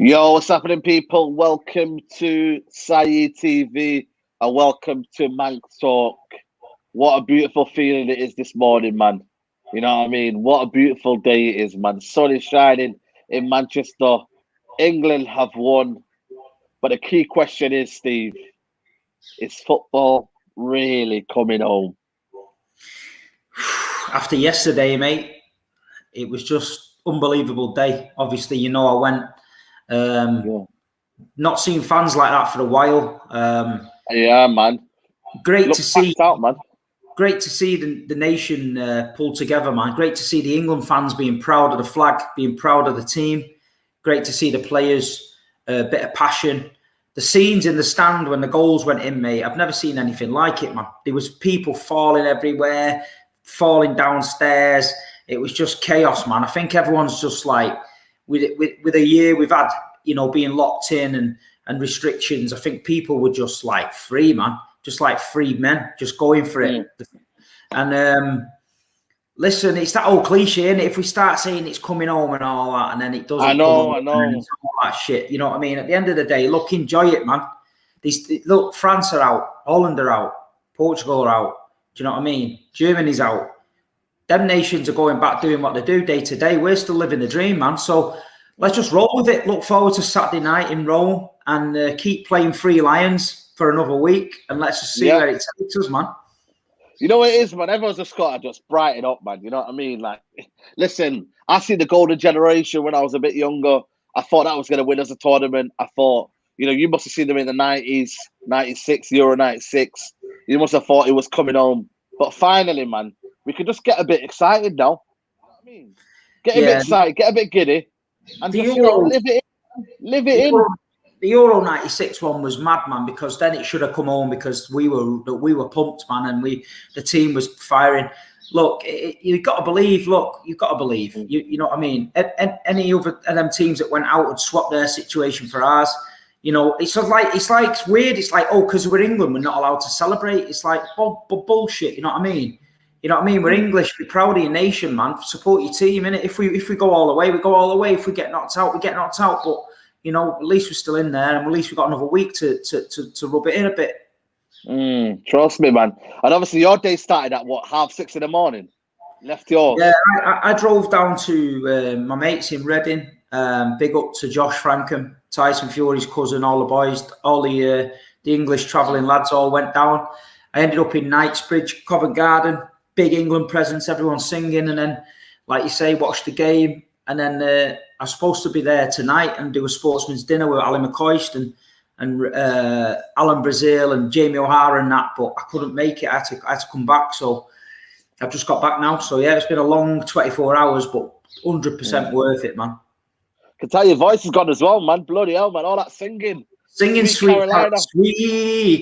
Yo, what's happening, people? Welcome to Sayi TV and welcome to Manc Talk. What a beautiful feeling it is this morning, man. You know what I mean? What a beautiful day it is, man. Sun is shining in Manchester. England have won. But the key question is, Steve, is football really coming home? After yesterday, mate, it was just unbelievable day. Obviously, I went. Not seen fans like that for a while. Yeah, man. Great to see. Out, man. Great to see the nation pull together, man. Great to see the England fans being proud of the flag, being proud of the team. Great to see the players, a bit of passion. The scenes in the stand when the goals went in, mate, I've never seen anything like it, man. There was people falling everywhere, falling downstairs. It was just chaos, man. I think everyone's just like, with a year we've had, being locked in and restrictions, I think people were just like free, man. Just like free men, just going for it. And listen, it's that old cliche, innit? If we start saying it's coming home and all that, and then it doesn't I know. And it's all that shit, you know what I mean? At the end of the day, look, enjoy it, man. Look, France are out, Holland are out, Portugal are out. Do you know what I mean? Germany's out. Them nations are going back doing what they do day to day. We're still living the dream, man. So let's just roll with it. Look forward to Saturday night in Rome and keep playing Three Lions for another week, and let's just see where it takes us, man. You know what it is, man? Everyone's just got to just brighten up, man. You know what I mean? Like, listen, I see the golden generation when I was a bit younger. I thought that was going to win us a tournament. I thought, you must have seen them in the 90s, 96, Euro 96. You must have thought it was coming home. But finally, man, we could just get a bit excited now. You know what I mean? Get a bit excited, get a bit giddy, and just, live it in. Live it in. The Euro 96 one was mad, man, because then it should have come home because we were pumped, man, and the team was firing. Look, you've got to believe. Look, you've got to believe. You know what I mean? Any other of them teams that went out would swap their situation for ours. It's sort of like it's weird. It's like, because we're England, we're not allowed to celebrate. It's like bullshit. You know what I mean? You know what I mean? We're English. Be proud of your nation, man. Support your team, innit? If we go all the way, we go all the way. If we get knocked out, we get knocked out. But at least we're still in there, and at least we've got another week to rub it in a bit. Trust me, man. And obviously, your day started at 6:30 in the morning. Left yours. Yeah, I drove down to my mates in Reading. Big up to Josh Frankham, Tyson Fury's cousin, all the boys, all the English travelling lads all went down. I ended up in Knightsbridge, Covent Garden, big England presence, everyone singing, and then, like you say, watch the game, and then. I was supposed to be there tonight and do a sportsman's dinner with Ali McCoist and Alan Brazil and Jamie O'Hara and that, but I couldn't make it. I had to come back, so I've just got back now. So yeah, it's been a long 24 hours, but 100% worth it, man. I can tell your voice has gone as well, man. Bloody hell, man! All that singing. Sweet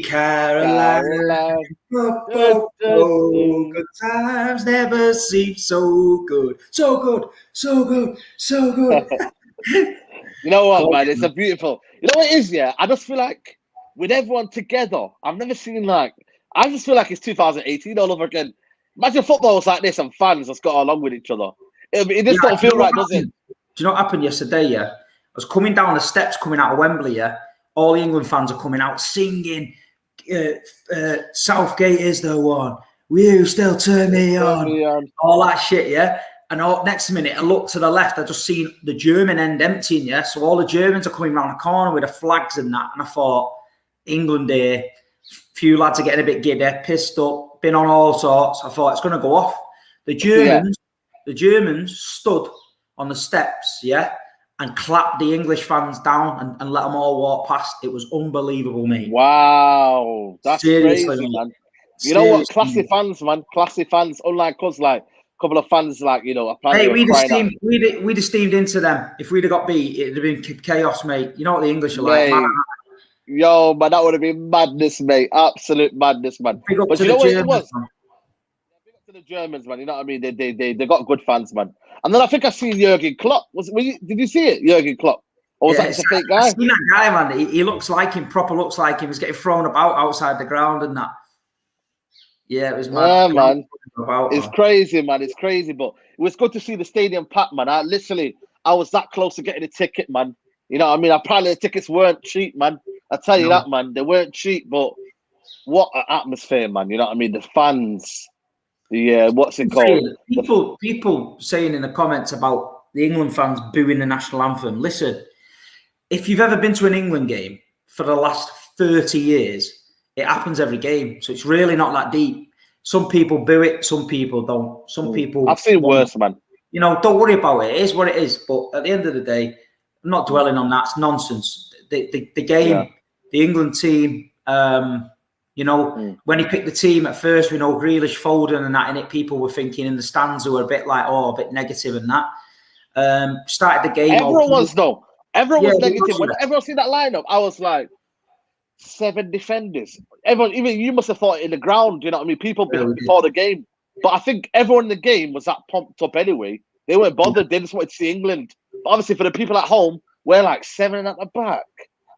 Carolina. Good times never seem so good. So good. You know what, man? It's a beautiful. You know what it is, yeah? I just feel like with everyone together, I've never seen I just feel like it's 2018 all over again. Imagine football was like this and fans just got along with each other. It just don't feel right, does it? Do you know what happened yesterday, yeah? I was coming down the steps coming out of Wembley, yeah? All the England fans are coming out singing, Southgate is the one, will still turn me on, all that shit, yeah? And next minute, I look to the left, I just seen the German end emptying, yeah? So all the Germans are coming around the corner with the flags and that, and I thought, England here, few lads are getting a bit giddy, pissed up, been on all sorts. I thought, it's going to go off. The Germans stood on the steps, yeah? And clapped the English fans down and let them all walk past. It was unbelievable, mate. Wow. That's seriously crazy, man. You know what? Classy fans, man. Classy fans. Unlike us, like, a couple of fans, hey, we'd have steamed into them. If we'd have got beat, it'd have been chaos, mate. You know what the English are like, man. Yo, man, that would have been madness, mate. Absolute madness, man. But you know what it was? Big up to the Germans, man. You know what I mean? They got good fans, man. And then I think I seen Jurgen Klopp. Did you see it, Jurgen Klopp? Or was that a fake guy? I seen that guy, man. He looks like him, proper looks like him. He's getting thrown about outside the ground and that. Yeah, it was mad. Yeah, man. It's crazy, man. It's crazy. But it was good to see the stadium packed, man. I was that close to getting a ticket, man. You know what I mean? Apparently the tickets weren't cheap, man. I tell you that, man. They weren't cheap, but what an atmosphere, man. You know what I mean? The fans, what's it called? People saying in the comments about the England fans booing the national anthem. Listen, if you've ever been to an England game for the last 30 years, it happens every game. So it's really not that deep. Some people boo it, some people don't. Some people... I've seen worse, man. You know, don't worry about it. It is what it is. But at the end of the day, I'm not dwelling on that. It's nonsense. The game, the England team, you know, when he picked the team at first, we know Grealish, Foden and that in it, people were thinking in the stands who were a bit like, a bit negative and that. Started the game. Everyone was, though. Everyone was negative. When everyone seen that lineup, I was like, 7 defenders. Everyone, even you must have thought in the ground, you know what I mean? People before the game. But I think everyone in the game was that pumped up anyway. They weren't bothered. They just wanted to see England. But obviously, for the people at home, we're like 7 at the back.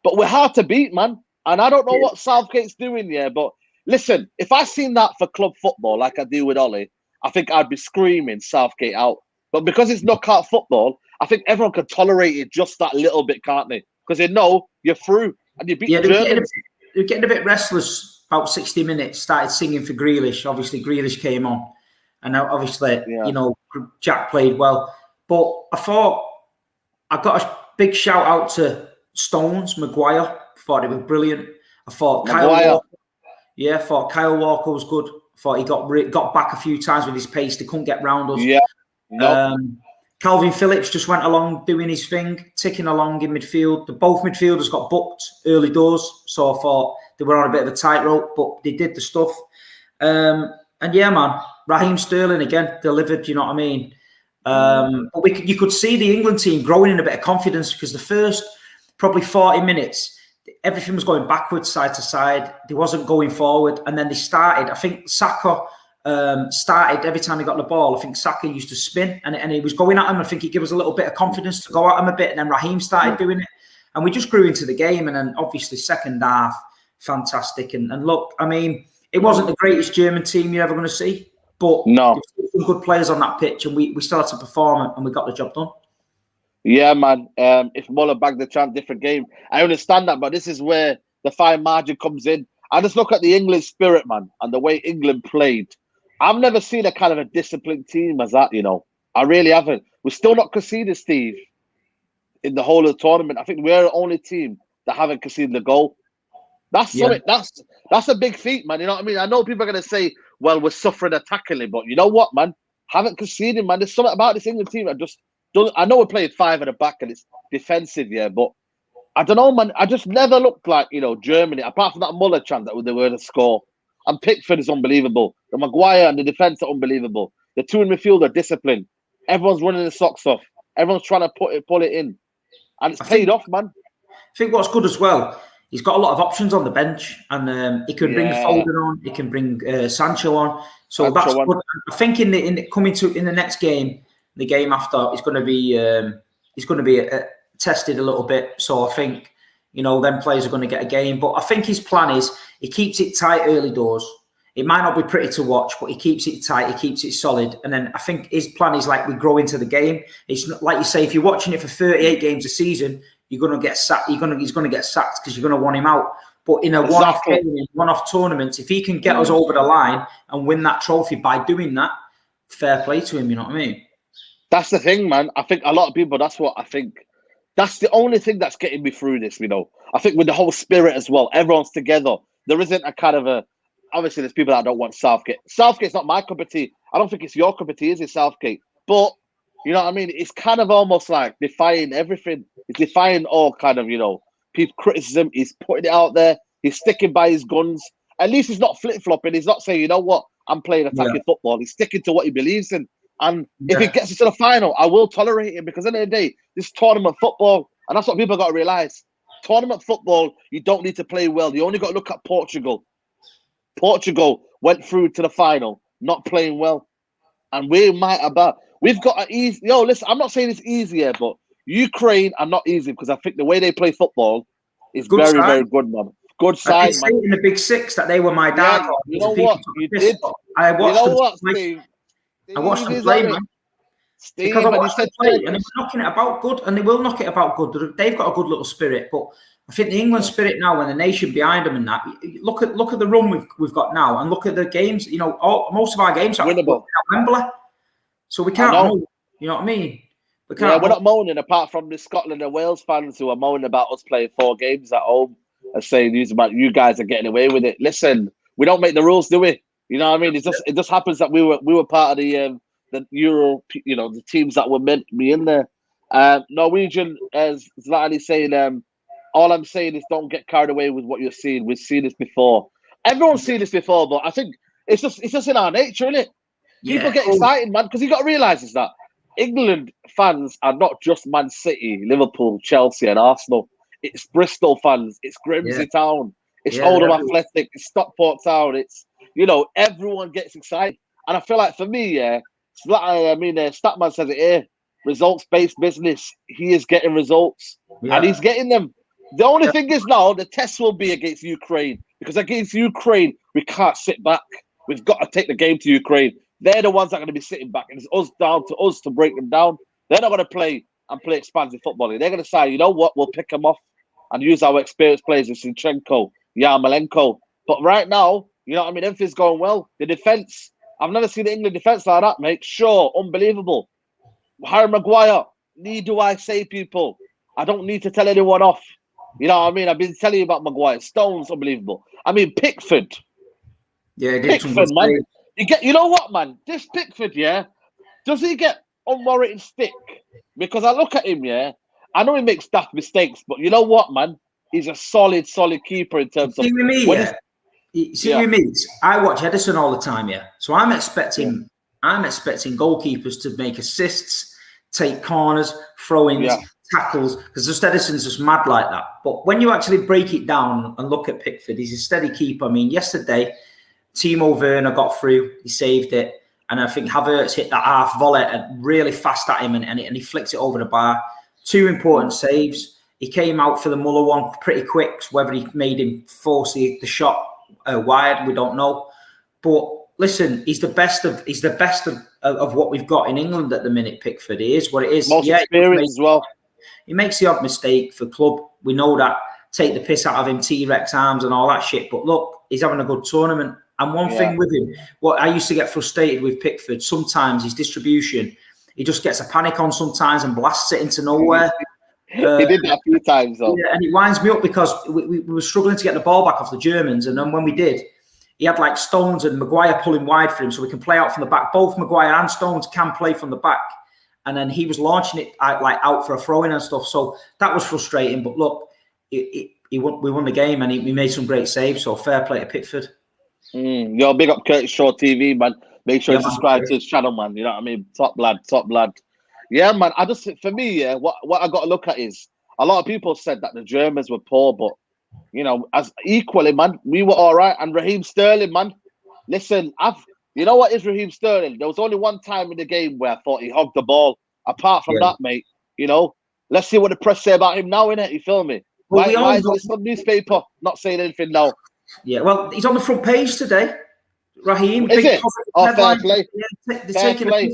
But we're hard to beat, man. And I don't know what Southgate's doing here. But listen, if I seen that for club football like I do with Ollie, I think I'd be screaming Southgate out. But because it's knockout football, I think everyone can tolerate it just that little bit, can't they? Because they know you're through and you beat the Germans. They're getting a bit restless about 60 minutes, started singing for Grealish. Obviously, Grealish came on. And obviously, you know, Jack played well. But I thought I got a big shout out to Stones, Maguire. Thought it was brilliant. I thought Kyle Walker was good. I thought he got back a few times with his pace. They couldn't get round us. Yeah. Nope. Calvin Phillips just went along doing his thing, ticking along in midfield. Both midfielders got booked early doors, so I thought they were on a bit of a tightrope, but they did the stuff. And yeah, man, Raheem Sterling again delivered. You know what I mean? But you could see the England team growing in a bit of confidence because the first probably 40 minutes, everything was going backwards, side to side. They wasn't going forward, and then they started. I think Saka started every time he got the ball. I think Saka used to spin, and he was going at him. I think he gave us a little bit of confidence to go at him a bit, and then Raheem started doing it, and we just grew into the game. And then obviously second half, fantastic. And look, I mean, it wasn't the greatest German team you're ever going to see, but no, there were some good players on that pitch, and we started to perform, and we got the job done. Yeah, man. If Muller bagged the chance, different game. I understand that, but this is where the fine margin comes in. I just look at the England spirit, man, and the way England played. I've never seen a kind of a disciplined team as that, you know. I really haven't. We're still not conceded, Steve, in the whole of the tournament. I think we're the only team that haven't conceded a goal. That's something. That's a big feat, man. You know what I mean? I know people are going to say, well, we're suffering attackingly, but you know what, man? Haven't conceded, man. There's something about this England team. I know we're playing 5 at the back and it's defensive, but I don't know, man. I just never looked like, you know, Germany, apart from that Muller chant that they were to score. And Pickford is unbelievable. The Maguire and the defence are unbelievable. The two in midfield are disciplined. Everyone's running the socks off. Everyone's trying to pull it in. And it's paid off, man. I think what's good as well, he's got a lot of options on the bench. And he can bring Foden on. He can bring Sancho on. So that's good. I think in the next game, the game after, he's going to be tested a little bit. So I think, you know, them players are going to get a game. But I think his plan is he keeps it tight early doors. It might not be pretty to watch, but he keeps it tight. He keeps it solid. And then I think his plan is like we grow into the game. It's not, like you say, if you're watching it for 38 games a season, you're going to get sacked. He's going to get sacked because you're going to want him out. But in a one-off game, one-off tournament, if he can get us over the line and win that trophy by doing that, fair play to him. You know what I mean? That's the thing, man. I think a lot of people, that's what I think. That's the only thing that's getting me through this, you know. I think with the whole spirit as well, everyone's together. There isn't a kind of a... Obviously, there's people that don't want Southgate. Southgate's not my cup of tea. I don't think it's your cup of tea, is it, Southgate? But, you know what I mean? It's kind of almost like defying everything. It's defying all kind of, you know, people criticism. He's putting it out there. He's sticking by his guns. At least he's not flip-flopping. He's not saying, you know what, I'm playing attacking football. He's sticking to what he believes in. And if he gets us to the final, I will tolerate him because at the end of the day, this tournament football, and that's what people got to realise. Tournament football, you don't need to play well. You only got to look at Portugal. Portugal went through to the final, not playing well. And we've got an easy... Yo, listen, I'm not saying it's easier, but Ukraine are not easy because I think the way they play football is very good, man. Good side, I did say in the Big Six that they were my dark horse. You know what? You did. I watched them. Steve? I watched them play, man. Steve, Because I and he watched them said play, and they Turkish. were knocking it about good, and they will knock it about good. They've got a good little spirit, but I think the England spirit now, and the nation behind them, and that. Look at the run we've got now, and look at the games. You know, most of our games are at Wembley, so we can't moan. You know what I mean? We're not moaning, apart from the Scotland and Wales fans who are moaning about us playing 4 games at home and saying you guys are getting away with it. Listen, we don't make the rules, do we? You know what I mean? It just happens that we were part of the Euro, you know, the teams that were meant to be in there. Norwegian, as Zlatan saying, all I'm saying is don't get carried away with what you're seeing. We've seen this before. Everyone's seen this before, but I think it's just in our nature, isn't it? People get excited, man, because you got to realise is that England fans are not just Man City, Liverpool, Chelsea, and Arsenal. It's Bristol fans. It's Grimsby Town. It's Oldham Athletic. It's Stockport Town. It's, you know, everyone gets excited. And I feel like for me, Statman says it here, results-based business. He is getting results, and he's getting them. The only thing is now, the test will be against Ukraine, because against Ukraine, we can't sit back. We've got to take the game to Ukraine. They're the ones that are going to be sitting back, and it's down to us to break them down. They're not going to play expansive football. They're going to say, you know what, we'll pick them off and use our experienced players in Zinchenko, Yarmolenko. But right now, you know what I mean, everything's going well. The defence, I've never seen the England defence like that, mate. Sure, unbelievable. Harry Maguire, need do I say, people? I don't need to tell anyone off. You know what I mean? I've been telling you about Maguire. Stones, unbelievable. I mean, Pickford. Yeah, Pickford, man. You know what, man? This Pickford, does he get unwarranted stick? Because I look at him, I know he makes daft mistakes, but you know what, man? He's a solid keeper in terms of. With me, with me, I watch Edison all the time, So I'm expecting goalkeepers to make assists, take corners, throw-ins, tackles, because just Edison's just mad like that. But when you actually break it down and look at Pickford, he's a steady keeper. I mean, yesterday, Timo Werner got through, he saved it, and I think Havertz hit that half volley really fast at him, and he flicks it over the bar. 2 important saves. He came out for the Muller one pretty quick. Whether he made him force the shot wide, we don't know. But listen, he's the best of what we've got in England at the minute. Pickford, he is what it is. Most experience as well. He makes the odd mistake for club. We know that. Take the piss out of him, T-Rex arms and all that shit. But look, he's having a good tournament. And one thing with him, what I used to get frustrated with Pickford, sometimes his distribution, he just gets a panic on sometimes and blasts it into nowhere. He did that a few times, though. Yeah, and it winds me up because we were struggling to get the ball back off the Germans. And then when we did, he had like Stones and Maguire pulling wide for him so we can play out from the back. Both Maguire and Stones can play from the back. And then he was launching it out for a throw-in and stuff. So that was frustrating. But look, we won the game, and he made some great saves. So fair play to Pickford. Yo, big up Curtis Shaw TV, man. Make sure you subscribe to his channel, man. You know what I mean? Top lad. Yeah, man. For me, what I got to look at is a lot of people said that the Germans were poor, but you know, as equally, man, we were all right. And Raheem Sterling, man. Listen, you know what is Raheem Sterling? There was only one time in the game where I thought he hogged the ball. Apart from that, mate, you know, let's see what the press say about him now, innit? You feel me? Well, why is this newspaper not saying anything now? Yeah, well, he's on the front page today. Raheem. Is it? Oh, fair play. Fair play.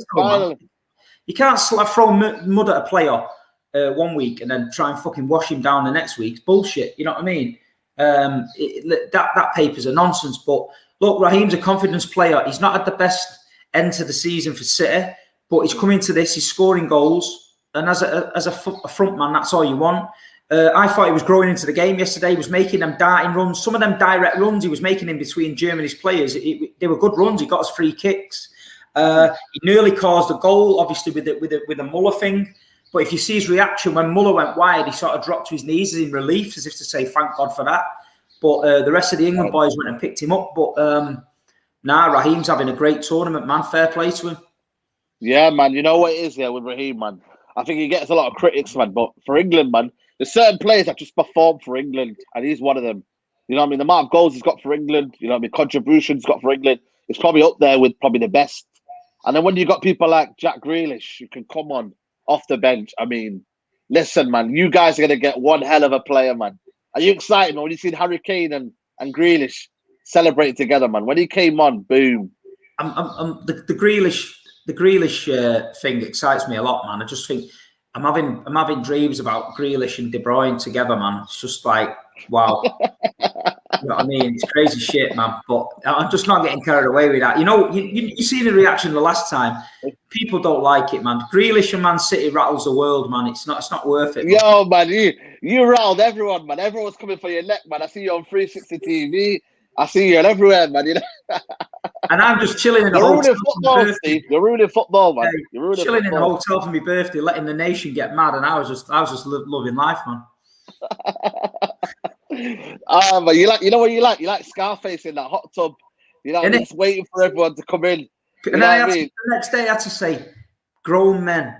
You can't throw mud at a player 1 week and then try and fucking wash him down the next week. It's bullshit. You know what I mean? That paper's a nonsense. But look, Raheem's a confidence player. He's not had the best end to the season for City, but he's come into this. He's scoring goals, and as a front man, that's all you want. I thought he was growing into the game yesterday. He was making them darting runs. Some of them direct runs he was making in between Germany's players. They were good runs. He got us free kicks. He nearly caused a goal, obviously with the Muller thing. But if you see his reaction when Muller went wide, he sort of dropped to his knees in relief, as if to say, "Thank God for that." But the rest of the England boys went and picked him up. But Raheem's having a great tournament, man. Fair play to him. Yeah, man. You know what it is with Raheem, man. I think he gets a lot of critics, man. But for England, man, there's certain players that just perform for England, and he's one of them. You know what I mean? The amount of goals he's got for England, you know what I mean, contributions he's got for England, it's probably up there with probably the best. And then when you got people like Jack Grealish, you can come on off the bench. I mean, listen, man, you guys are going to get one hell of a player, man. Are you excited, man, when you seen Harry Kane and Grealish celebrating together, man? When he came on, boom. The the Grealish thing excites me a lot, man. I just think I'm having dreams about Grealish and De Bruyne together, man. It's just like, wow. You know what I mean? It's crazy shit, man. But I'm just not getting carried away with that. You know, you see the reaction the last time. People don't like it, man. Grealish and Man City rattles the world, man. It's not worth it. Man. Yo, man, you rattled everyone, man. Everyone's coming for your neck, man. I see you on 360 TV. I see you everywhere, man. You know. And I'm just chilling in a You're hotel. ruining football, Steve. You're ruining football, man. You're ruining chilling football. in a hotel for my birthday, letting the nation get mad, and I was just loving life, man. But you know what you like? You like Scarface in that hot tub. You know, just waiting for everyone to come in. And then the next day I had to say, grown men,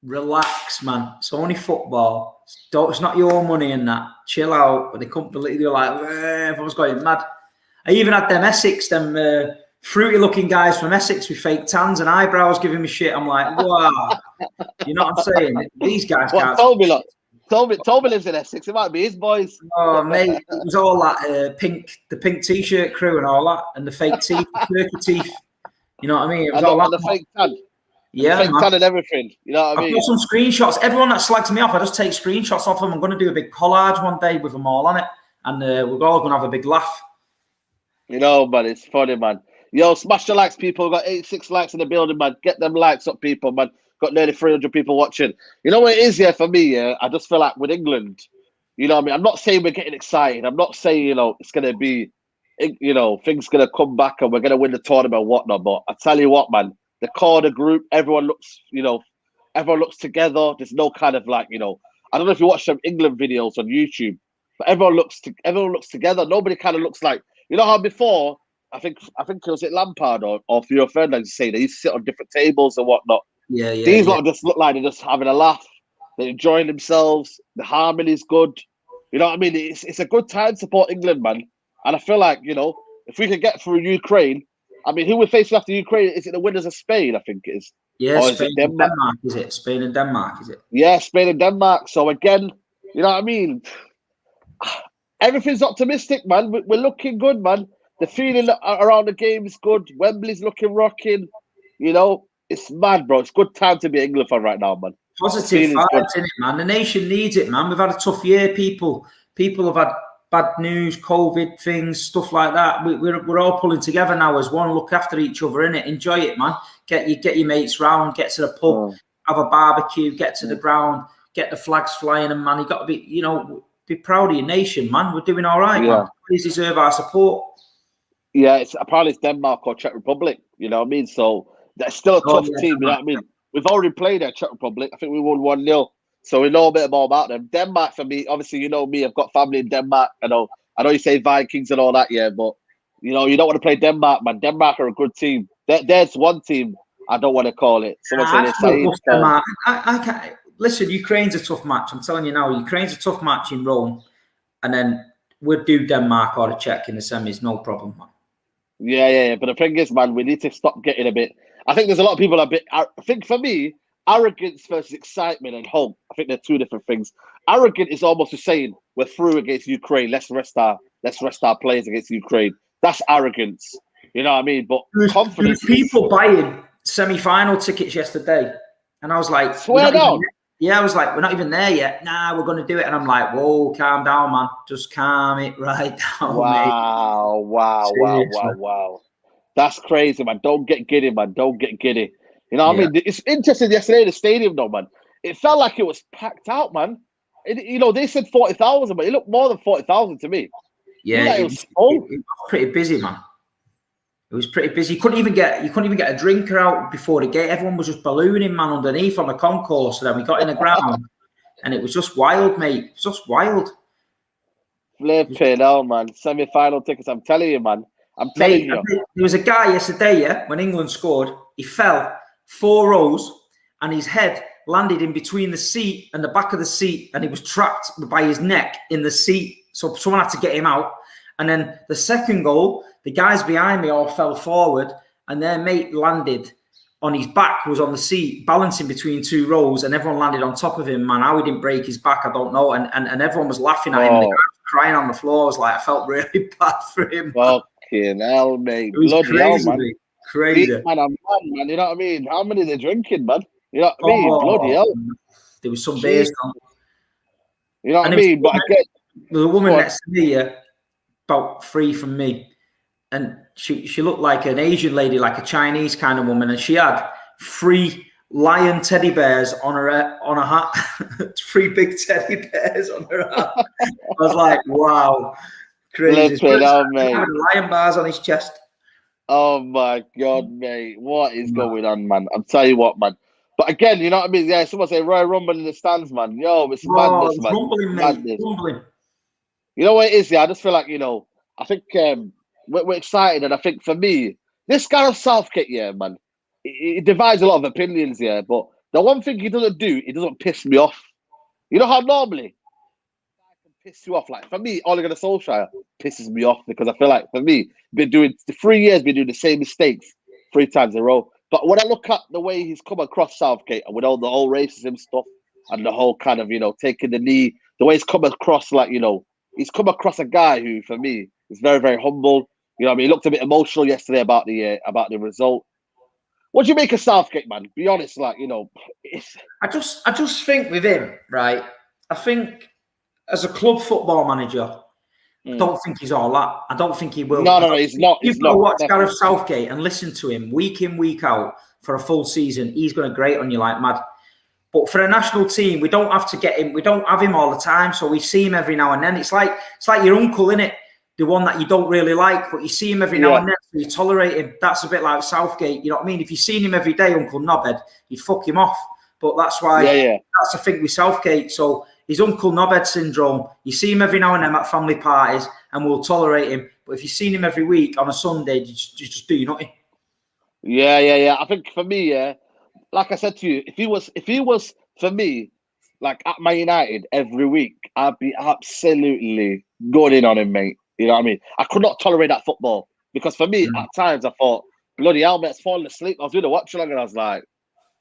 relax, man. It's only football. It's not your money and that. Chill out. But they couldn't believe, they were like, I was going mad. I even had them Essex, them fruity-looking guys from Essex with fake tans and eyebrows giving me shit. I'm like, wow. You know what I'm saying? These guys can't. Toby lives in Essex. It might be his boys. Oh, mate. It was all that the pink T-shirt crew and all that, and the fake teeth, the turkey teeth. You know what I mean? It was all the fake tan. Yeah, fake tan and everything. You know what I mean? I've got some screenshots. Everyone that slags me off, I just take screenshots of them. I'm going to do a big collage one day with them all on it, and we're all going to have a big laugh. You know, man, it's funny, man. Yo, smash the likes, people. We've got 86 likes in the building, man. Get them likes up, people, man. Got nearly 300 people watching. You know what it is, for me, I just feel like with England, you know what I mean? I'm not saying we're getting excited. I'm not saying, it's going to be, things going to come back and we're going to win the tournament and whatnot. But I tell you what, man, the corner group, everyone looks together. There's no kind of like, I don't know if you watch some England videos on YouTube, but everyone looks together. Nobody kind of looks like, you know how before, I think it was Lampard or Theo Ferdinand saying they used to sit on different tables and whatnot. Yeah. These lot just look like they're just having a laugh. They're enjoying themselves. The harmony's good. You know what I mean? It's a good time to support England, man. And I feel like, if we can get through Ukraine, I mean, who we're facing after Ukraine? Is it the winners of Spain? I think it is. Yeah, or Spain and Denmark, is it? Spain and Denmark, is it? Yeah, Spain and Denmark. So again, you know what I mean? Everything's optimistic, man. We're looking good, man. The feeling around the game is good. Wembley's looking rocking. It's mad, bro. It's good time to be England fan right now, man. Positive vibes in it, man. The nation needs it, man. We've had a tough year, people. People have had bad news, COVID things, stuff like that. We're all pulling together now as one. Look after each other, innit? Enjoy it, man. Get your mates round. Get to the pub. Have a barbecue. Get to the ground. Get the flags flying, and man, you got to be, be proud of your nation, man. We're doing all right, man. Please deserve our support. Yeah, apparently it's Denmark or Czech Republic. You know what I mean? So. That's still a tough team, you know what I mean? We've already played at Czech Republic. I think we won 1-0. So we know a bit more about them. Denmark, for me, obviously, you know me, I've got family in Denmark. I know you say Vikings and all that, but, you don't want to play Denmark, man. Denmark are a good team. There's one team I don't want to call it. Someone saying Denmark. I can't. Listen, Ukraine's a tough match. I'm telling you now, Ukraine's a tough match in Rome. And then we'll do Denmark or the Czech in the semis, no problem, man. Yeah. But the thing is, man, we need to stop getting a bit... I think there's a lot of people I think for me, arrogance versus excitement and hope. I think they're two different things. Arrogant is almost the saying we're through against Ukraine. Let's rest our players against Ukraine. That's arrogance. You know what I mean? But confidence. There was people buying semi-final tickets yesterday, and I was like, swear down. Yeah, I was like, we're not even there yet. Nah, we're going to do it. And I'm like, whoa, calm down, man. Just calm it right down, Wow. That's crazy, man. Don't get giddy, man. Don't get giddy. You know what I mean? It's interesting yesterday in the stadium, though, man. It felt like it was packed out, man. They said 40,000, but it looked more than 40,000 to me. Yeah, it was pretty busy, man. It was pretty busy. You couldn't even get a drinker out before the gate. Everyone was just ballooning, man, underneath on the concourse. And then we got in the ground, and it was just wild, mate. It was just wild. Flipping hell, man. Semi-final tickets, I'm telling you, man. I'm telling you. There was a guy yesterday, when England scored, he fell 4 rows and his head landed in between the seat and the back of the seat, and he was trapped by his neck in the seat. So someone had to get him out. And then the second goal, the guys behind me all fell forward and their mate landed on his back, was on the seat, balancing between 2 rows, and everyone landed on top of him, man. How he didn't break his back, I don't know. And everyone was laughing at him. And the guy was crying on the floor. I was like, I felt really bad for him. Fucking hell, mate. It was crazy, man. Crazy. Man, I'm mad, man. You know what I mean? How many are they drinking, man? You know what I mean? Oh, Bloody hell. there was some beers. You know what I mean? But again, there was a woman next to me, about 3 from me, and she looked like an Asian lady, like a Chinese kind of woman, and she had 3 lion teddy bears on her hat. 3 big teddy bears on her hat. I was like, wow, crazy. Mate. Lion bars on his chest. Oh my God, mate. What is going on, man? I'm telling you what, man. But again, you know what I mean? Yeah, someone say Royal Rumble in the stands, man. Yo, it's madness, man. Rumbling, madness. Mate. Rumbling. You know what it is, yeah? I just feel like, I think we're excited. And I think for me, this guy of Southgate, yeah, man, it divides a lot of opinions, yeah. But the one thing he doesn't do, he doesn't piss me off. You know how normally I can piss you off? Like, for me, Ole Gunnar Solskjaer pisses me off because I feel like, for me, been doing the 3 years, been doing the same mistakes 3 times in a row. But when I look at the way he's come across Southgate and with all the whole racism stuff and the whole kind of, taking the knee, the way he's come across, like, he's come across a guy who, for me, is very, very humble. You know what I mean? He looked a bit emotional yesterday about the result. What do you make of Southgate, man? Be honest, like, I just think with him, right? I think as a club football manager, I don't think he's all that. I don't think he will. No, he's not. You've got to watch Gareth Southgate and listen to him week in, week out for a full season. He's going to grate on you like mad. But for a national team, we don't have to get him. We don't have him all the time, so we see him every now and then. It's like your uncle, innit? The one that you don't really like, but you see him every now and then, so you tolerate him. That's a bit like Southgate. You know what I mean? If you seen him every day, Uncle Knobhead, you'd fuck him off. But that's why that's the thing with Southgate. So his Uncle Knobhead syndrome. You see him every now and then at family parties, and we'll tolerate him. But if you've seen him every week on a Sunday, you just do nothing. Yeah. I think for me, like I said to you, if he was for me, like at Man United every week, I'd be absolutely going in on him, mate. You know what I mean? I could not tolerate that football because for me, at times I thought, bloody hell, mate's falling asleep. I was doing a watch along and I was like,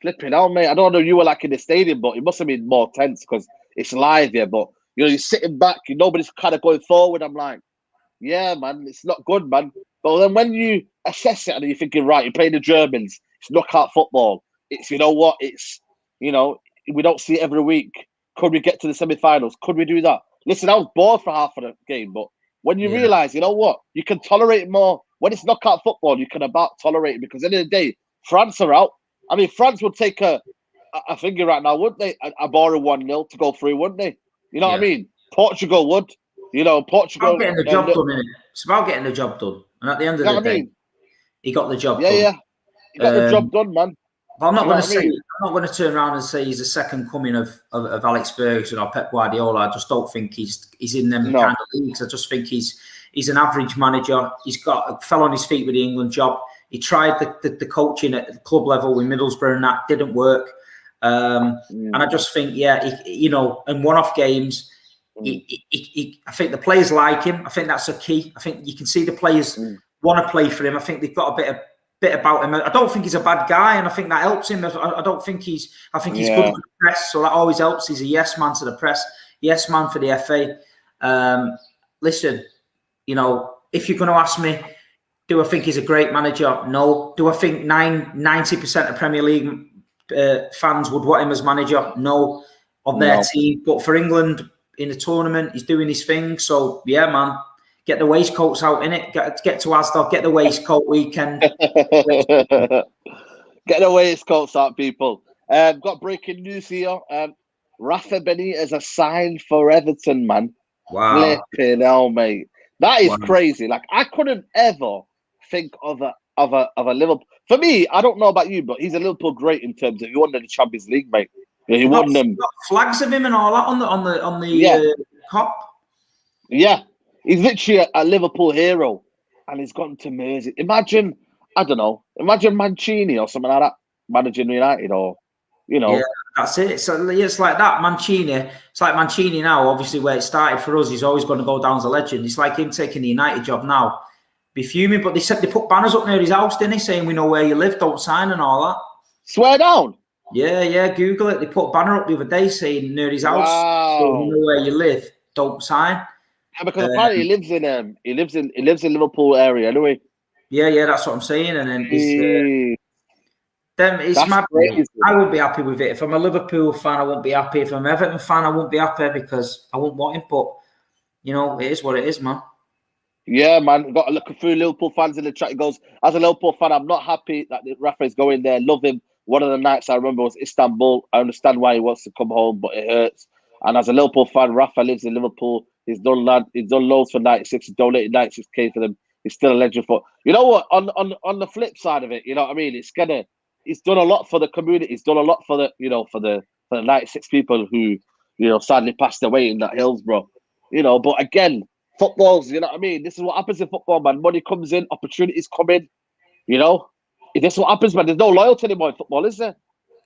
flipping hell, mate. I don't know if you were like in the stadium, but it must have been more tense because it's live here. But you're sitting back, nobody's kind of going forward. I'm like, yeah, man, it's not good, man. But then when you assess it and you're thinking, right, you're playing the Germans, it's knockout football. It's, you know what, it's, we don't see it every week. Could we get to the semi-finals? Could we do that? Listen, I was bored for half of the game, but when you realise, you know what, you can tolerate it more. When it's knockout football, you can about tolerate it because at the end of the day, France are out. I mean, France would take a finger right now, wouldn't they? A boring 1-0 to go through, wouldn't they? You know what I mean? Portugal would. Portugal. It's about getting the job done, isn't it? It's about getting the job done. And at the end of the day, he got the job done. Yeah. He got the job done, man. But I'm not going to turn around and say he's the second coming of Alex Ferguson or Pep Guardiola. I just don't think he's in them kind of leagues. I just think he's an average manager. He's fell on his feet with the England job. He tried the coaching at the club level with Middlesbrough and that didn't work. And I just think, in one-off games, I think the players like him. I think that's a key. I think you can see the players want to play for him. I think they've got a bit about him. I don't think he's a bad guy, and I think that helps him. I don't think he's. I think he's good with the press, so that always helps. He's a yes man to the press, yes man for the FA. Listen, if you're going to ask me, do I think he's a great manager? No. Do I think 90% of Premier League fans would want him as manager? No, of their team. But for England in the tournament, he's doing his thing. So yeah, man. Get the waistcoats out, innit? Get to Asda, get the waistcoat weekend. Get the waistcoats out, people. Got breaking news here. Rafa Benitez a sign for Everton, man. Wow. Flipping hell, mate. That is crazy. Like, I couldn't ever think of a Liverpool. For me, I don't know about you, but he's a Liverpool great in terms of he won the Champions League, mate. Yeah, he won them. Flags of him and all that on the cup. Yeah. He's literally a Liverpool hero, and he's gone to Mersey. Imagine Mancini or something like that, managing United, or. Yeah, that's it. So it's like that. Mancini. It's like Mancini now, obviously, where it started for us. He's always going to go down as a legend. It's like him taking the United job now. Be fuming, but they said they put banners up near his house, didn't they, saying we know where you live, don't sign and all that. Swear down. Yeah. Google it. They put a banner up the other day saying near his house, so we know where you live, don't sign. Yeah, because apparently he lives in Liverpool area anyway. Yeah, that's what I'm saying. And then it's That's mad. crazy. I won't be happy with it. If I'm a Liverpool fan, I won't be happy. If I'm an Everton fan, I won't be happy because I won't want him. But it is what it is, man. Yeah, man. Got to look through Liverpool fans in the chat. He goes, as a Liverpool fan, I'm not happy that the Rafa is going there. Love him. One of the nights I remember was Istanbul. I understand why he wants to come home, but it hurts. And as a Liverpool fan, Rafa lives in Liverpool. He's done loads for 96. He's donated 96K for them. He's still a legend for. You know what? On the flip side of it, you know what I mean. He's done a lot for the community. He's done a lot for the 96 people who sadly passed away in that Hillsborough. But again, football's, you know what I mean? This is what happens in football, man. Money comes in, opportunities come in, This is what happens, man. There's no loyalty anymore in football, is there?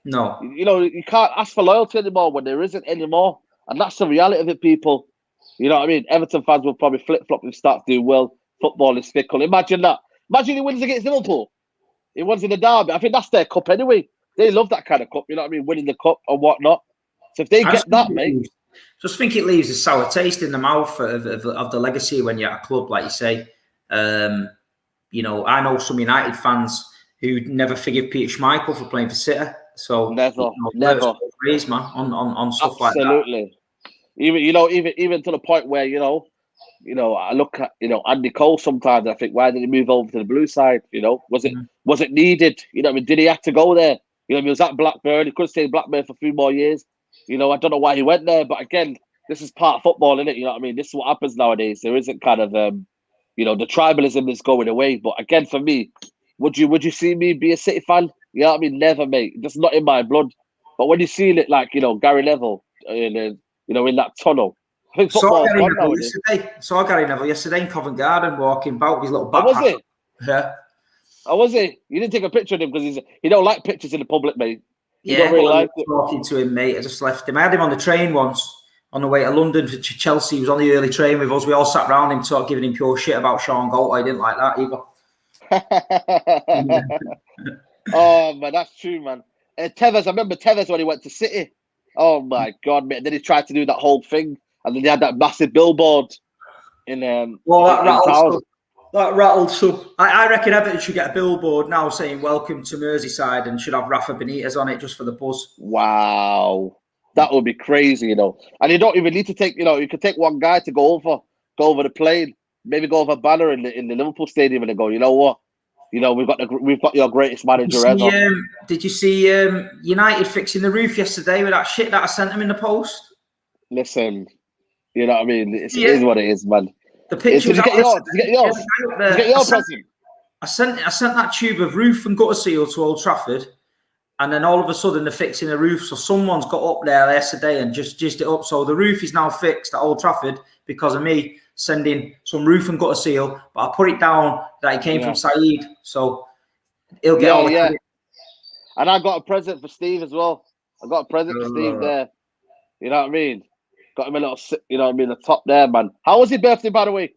No. You can't ask for loyalty anymore when there isn't anymore. And that's the reality of it, people. You know what I mean? Everton fans will probably flip-flop and start to do well. Football is fickle. Imagine that. Imagine he wins against Liverpool. He wins in the derby. I think that's their cup anyway. They love that kind of cup, you know what I mean? Winning the cup and whatnot. So if they get that, mate. Just think it leaves a sour taste in the mouth of the legacy when you're at a club, like you say. I know some United fans who never forgive Peter Schmeichel for playing for City. So never. Praise, man, on stuff Absolutely. Like that. Even to the point where I look at Andy Cole sometimes. I think, why did he move over to the blue side? Was it needed? Did he have to go there? He was at Blackburn. He could stay in Blackburn for a few more years. I don't know why he went there, but again, this is part of football, isn't it? You know what I mean? This is what happens nowadays. There isn't kind of the tribalism is going away. But again, for me, would you see me be a City fan? You know what I mean? Never, mate. That's not in my blood. But when you see it, like Gary Neville, in that tunnel, I think football's gone nowadays. Saw Gary Neville yesterday in Covent Garden walking about with his little backpack. Was it? Yeah. Oh, was he? You didn't take a picture of him because he don't like pictures in the public, mate. You don't really like it. Talking to him, mate. I just left him. I had him on the train once on the way to London for Chelsea. He was on the early train with us. We all sat around him, giving him pure shit about Sean Gold. I didn't like that either. Oh man, that's true, man. Tevez, I remember Tevez when he went to City. Oh my god, mate! And then he tried to do that whole thing, and then they had that massive billboard in that rattled some. I reckon Everton should get a billboard now saying "Welcome to Merseyside" and should have Rafa Benitez on it just for the buzz. Wow, that would be crazy, And you don't even need to take, you could take one guy to go over the plane, maybe go over a banner in the Liverpool stadium, and then go, you know what, we've got your greatest manager ever. Did you see United fixing the roof yesterday with that shit that I sent them in the post? Listen, you know what I mean. It is what it is, man. The picture. Did you get yours? Did you get your present? I sent that tube of roof and gutter seal to Old Trafford, and then all of a sudden they're fixing the roof. So someone's got up there yesterday and just jizzed it up. So the roof is now fixed at Old Trafford because of me sending some roof and gutter seal. But I put it down that it came from Saeed, so he'll get all the credit. And I got a present for Steve as well. I got a present for Steve there. You know what I mean? Got him a little, the top there, man. How was his birthday, by the way?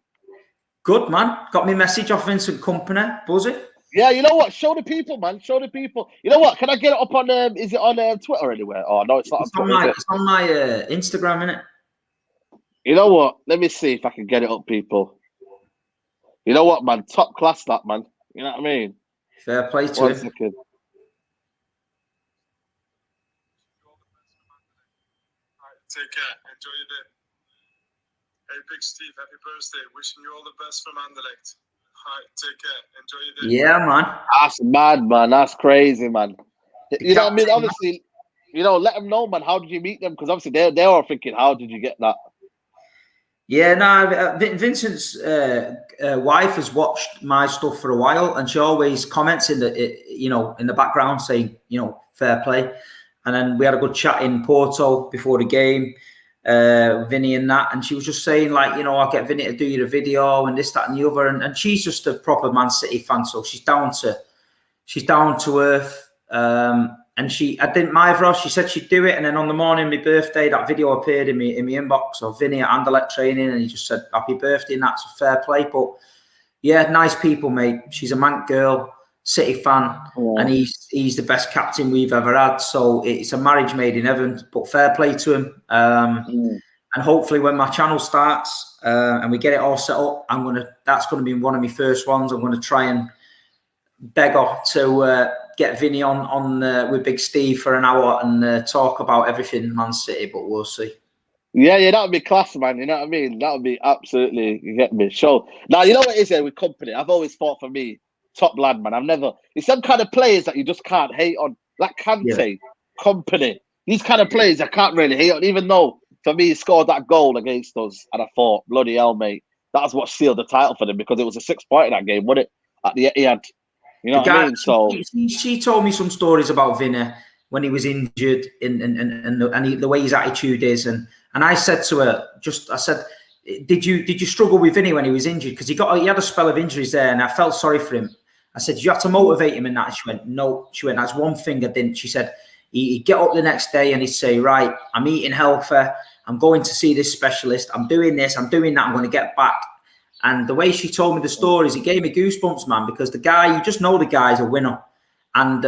Good, man. Got me a message off Vincent Kompany. Was it? Yeah, you know what? Show the people, man. Show the people. You know what? Can I get it up on, is it on Twitter anywhere? Oh, no, it's not on Twitter. It's on my Instagram, innit? You know what? Let me see if I can get it up, people. You know what, man? Top class, that, man. You know what I mean? Fair play to him. 1 second. Take care. Enjoy your day. Hey, Big Steve, happy birthday. Wishing you all the best from Anderlecht. Hi, take care. Enjoy your day. Yeah, man. That's mad, man. That's crazy, man. You know what I mean? Obviously, let them know, man. How did you meet them? Because obviously they're all thinking, how did you get that? Yeah, Vincent's wife has watched my stuff for a while, and she always comments in the background saying, fair play. And then we had a good chat in Porto before the game, Vinny and that. And she was just saying, like, I'll get Vinny to do you the video and this, that, and the other. And she's just a proper Man City fan, so she's down to earth. And I didn't mind her. She said she'd do it. And then on the morning of my birthday, that video appeared in my inbox of Vinny at Anderlecht training, and he just said, happy birthday, and that's a fair play. But yeah, nice people, mate. She's a Manc girl. City fan, and he's the best captain we've ever had. So it's a marriage made in heaven. But fair play to him. And And hopefully when my channel starts and we get it all set up, that's going to be one of my first ones. I'm going to try and beg her to get Vinny on with Big Steve for an hour and talk about everything Man City, but we'll see. Yeah, that would be class, man. You know what I mean? That would be absolutely, you get me? Sure. Now, you know what it is here with Kompany? I've always thought, for me, top lad, man. It's some kind of players that you just can't hate on. Like Kante, Kompany. These kind of players I can't really hate on, even though, for me, he scored that goal against us. And I thought, bloody hell, mate. That's what sealed the title for them, because it was a 6-point in that game, wasn't it? At the Etihad. You know what I mean? So she told me some stories about Vinny when he was injured and the way his attitude is. And I said to her, I said, did you struggle with Vinny when he was injured? Because he had a spell of injuries there, and I felt sorry for him. I said, you have to motivate him in that. She went, no. She went, that's one thing I didn't. She said, he'd get up the next day and he'd say, right, I'm eating healthy. I'm going to see this specialist. I'm doing this. I'm doing that. I'm going to get back. And the way she told me the stories, it gave me goosebumps, man, because the guy, you just know the guy's a winner. And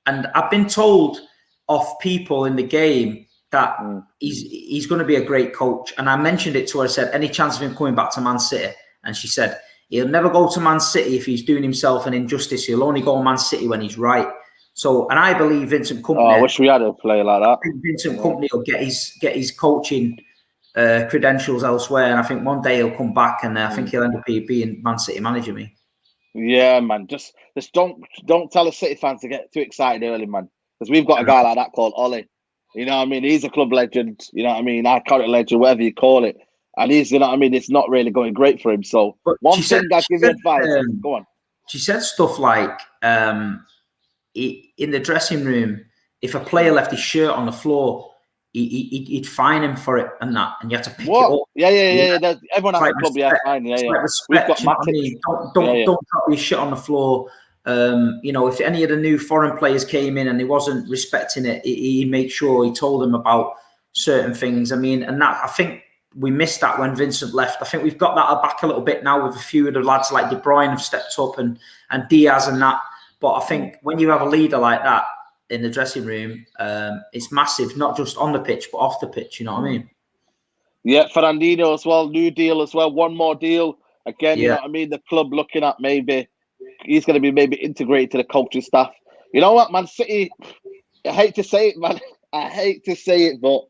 I've been told off people in the game that he's going to be a great coach. And I mentioned it to her. I said, any chance of him coming back to Man City? And she said, he'll never go to Man City if he's doing himself an injustice. He'll only go to Man City when he's right. So, and I believe Vincent Kompany. Oh, I wish we had a player like that. I think Vincent Kompany will get his coaching credentials elsewhere, and I think one day he'll come back, and I think he'll end up being Man City manager. Me. Yeah, man. Just don't tell the City fans to get too excited early, man, because we've got a guy like that called Ollie. You know what I mean? He's a club legend. You know what I mean? Iconic legend, whatever you call it. And he's, you know what I mean? It's not really going great for him. So one thing I give you advice. Go on. She said stuff like, in the dressing room, if a player left his shirt on the floor, he'd fine him for it and that, and you have to pick it up. Yeah. Everyone has a club, fine. Yeah. We've got Matty. Don't drop your shit on the floor. You know, if any of the new foreign players came in and he wasn't respecting it, he made sure he told them about certain things. I mean, and that, I think we missed that when Vincent left. I think we've got that back a little bit now with a few of the lads like De Bruyne have stepped up and Diaz and that. But I think when you have a leader like that in the dressing room, it's massive, not just on the pitch, but off the pitch. You know what I mean? Yeah, Fernandinho as well, new deal as well, one more deal. Again, you know what I mean? The club looking at maybe he's going to be maybe integrated to the coaching staff. You know what, Man City, I hate to say it, man. I hate to say it, but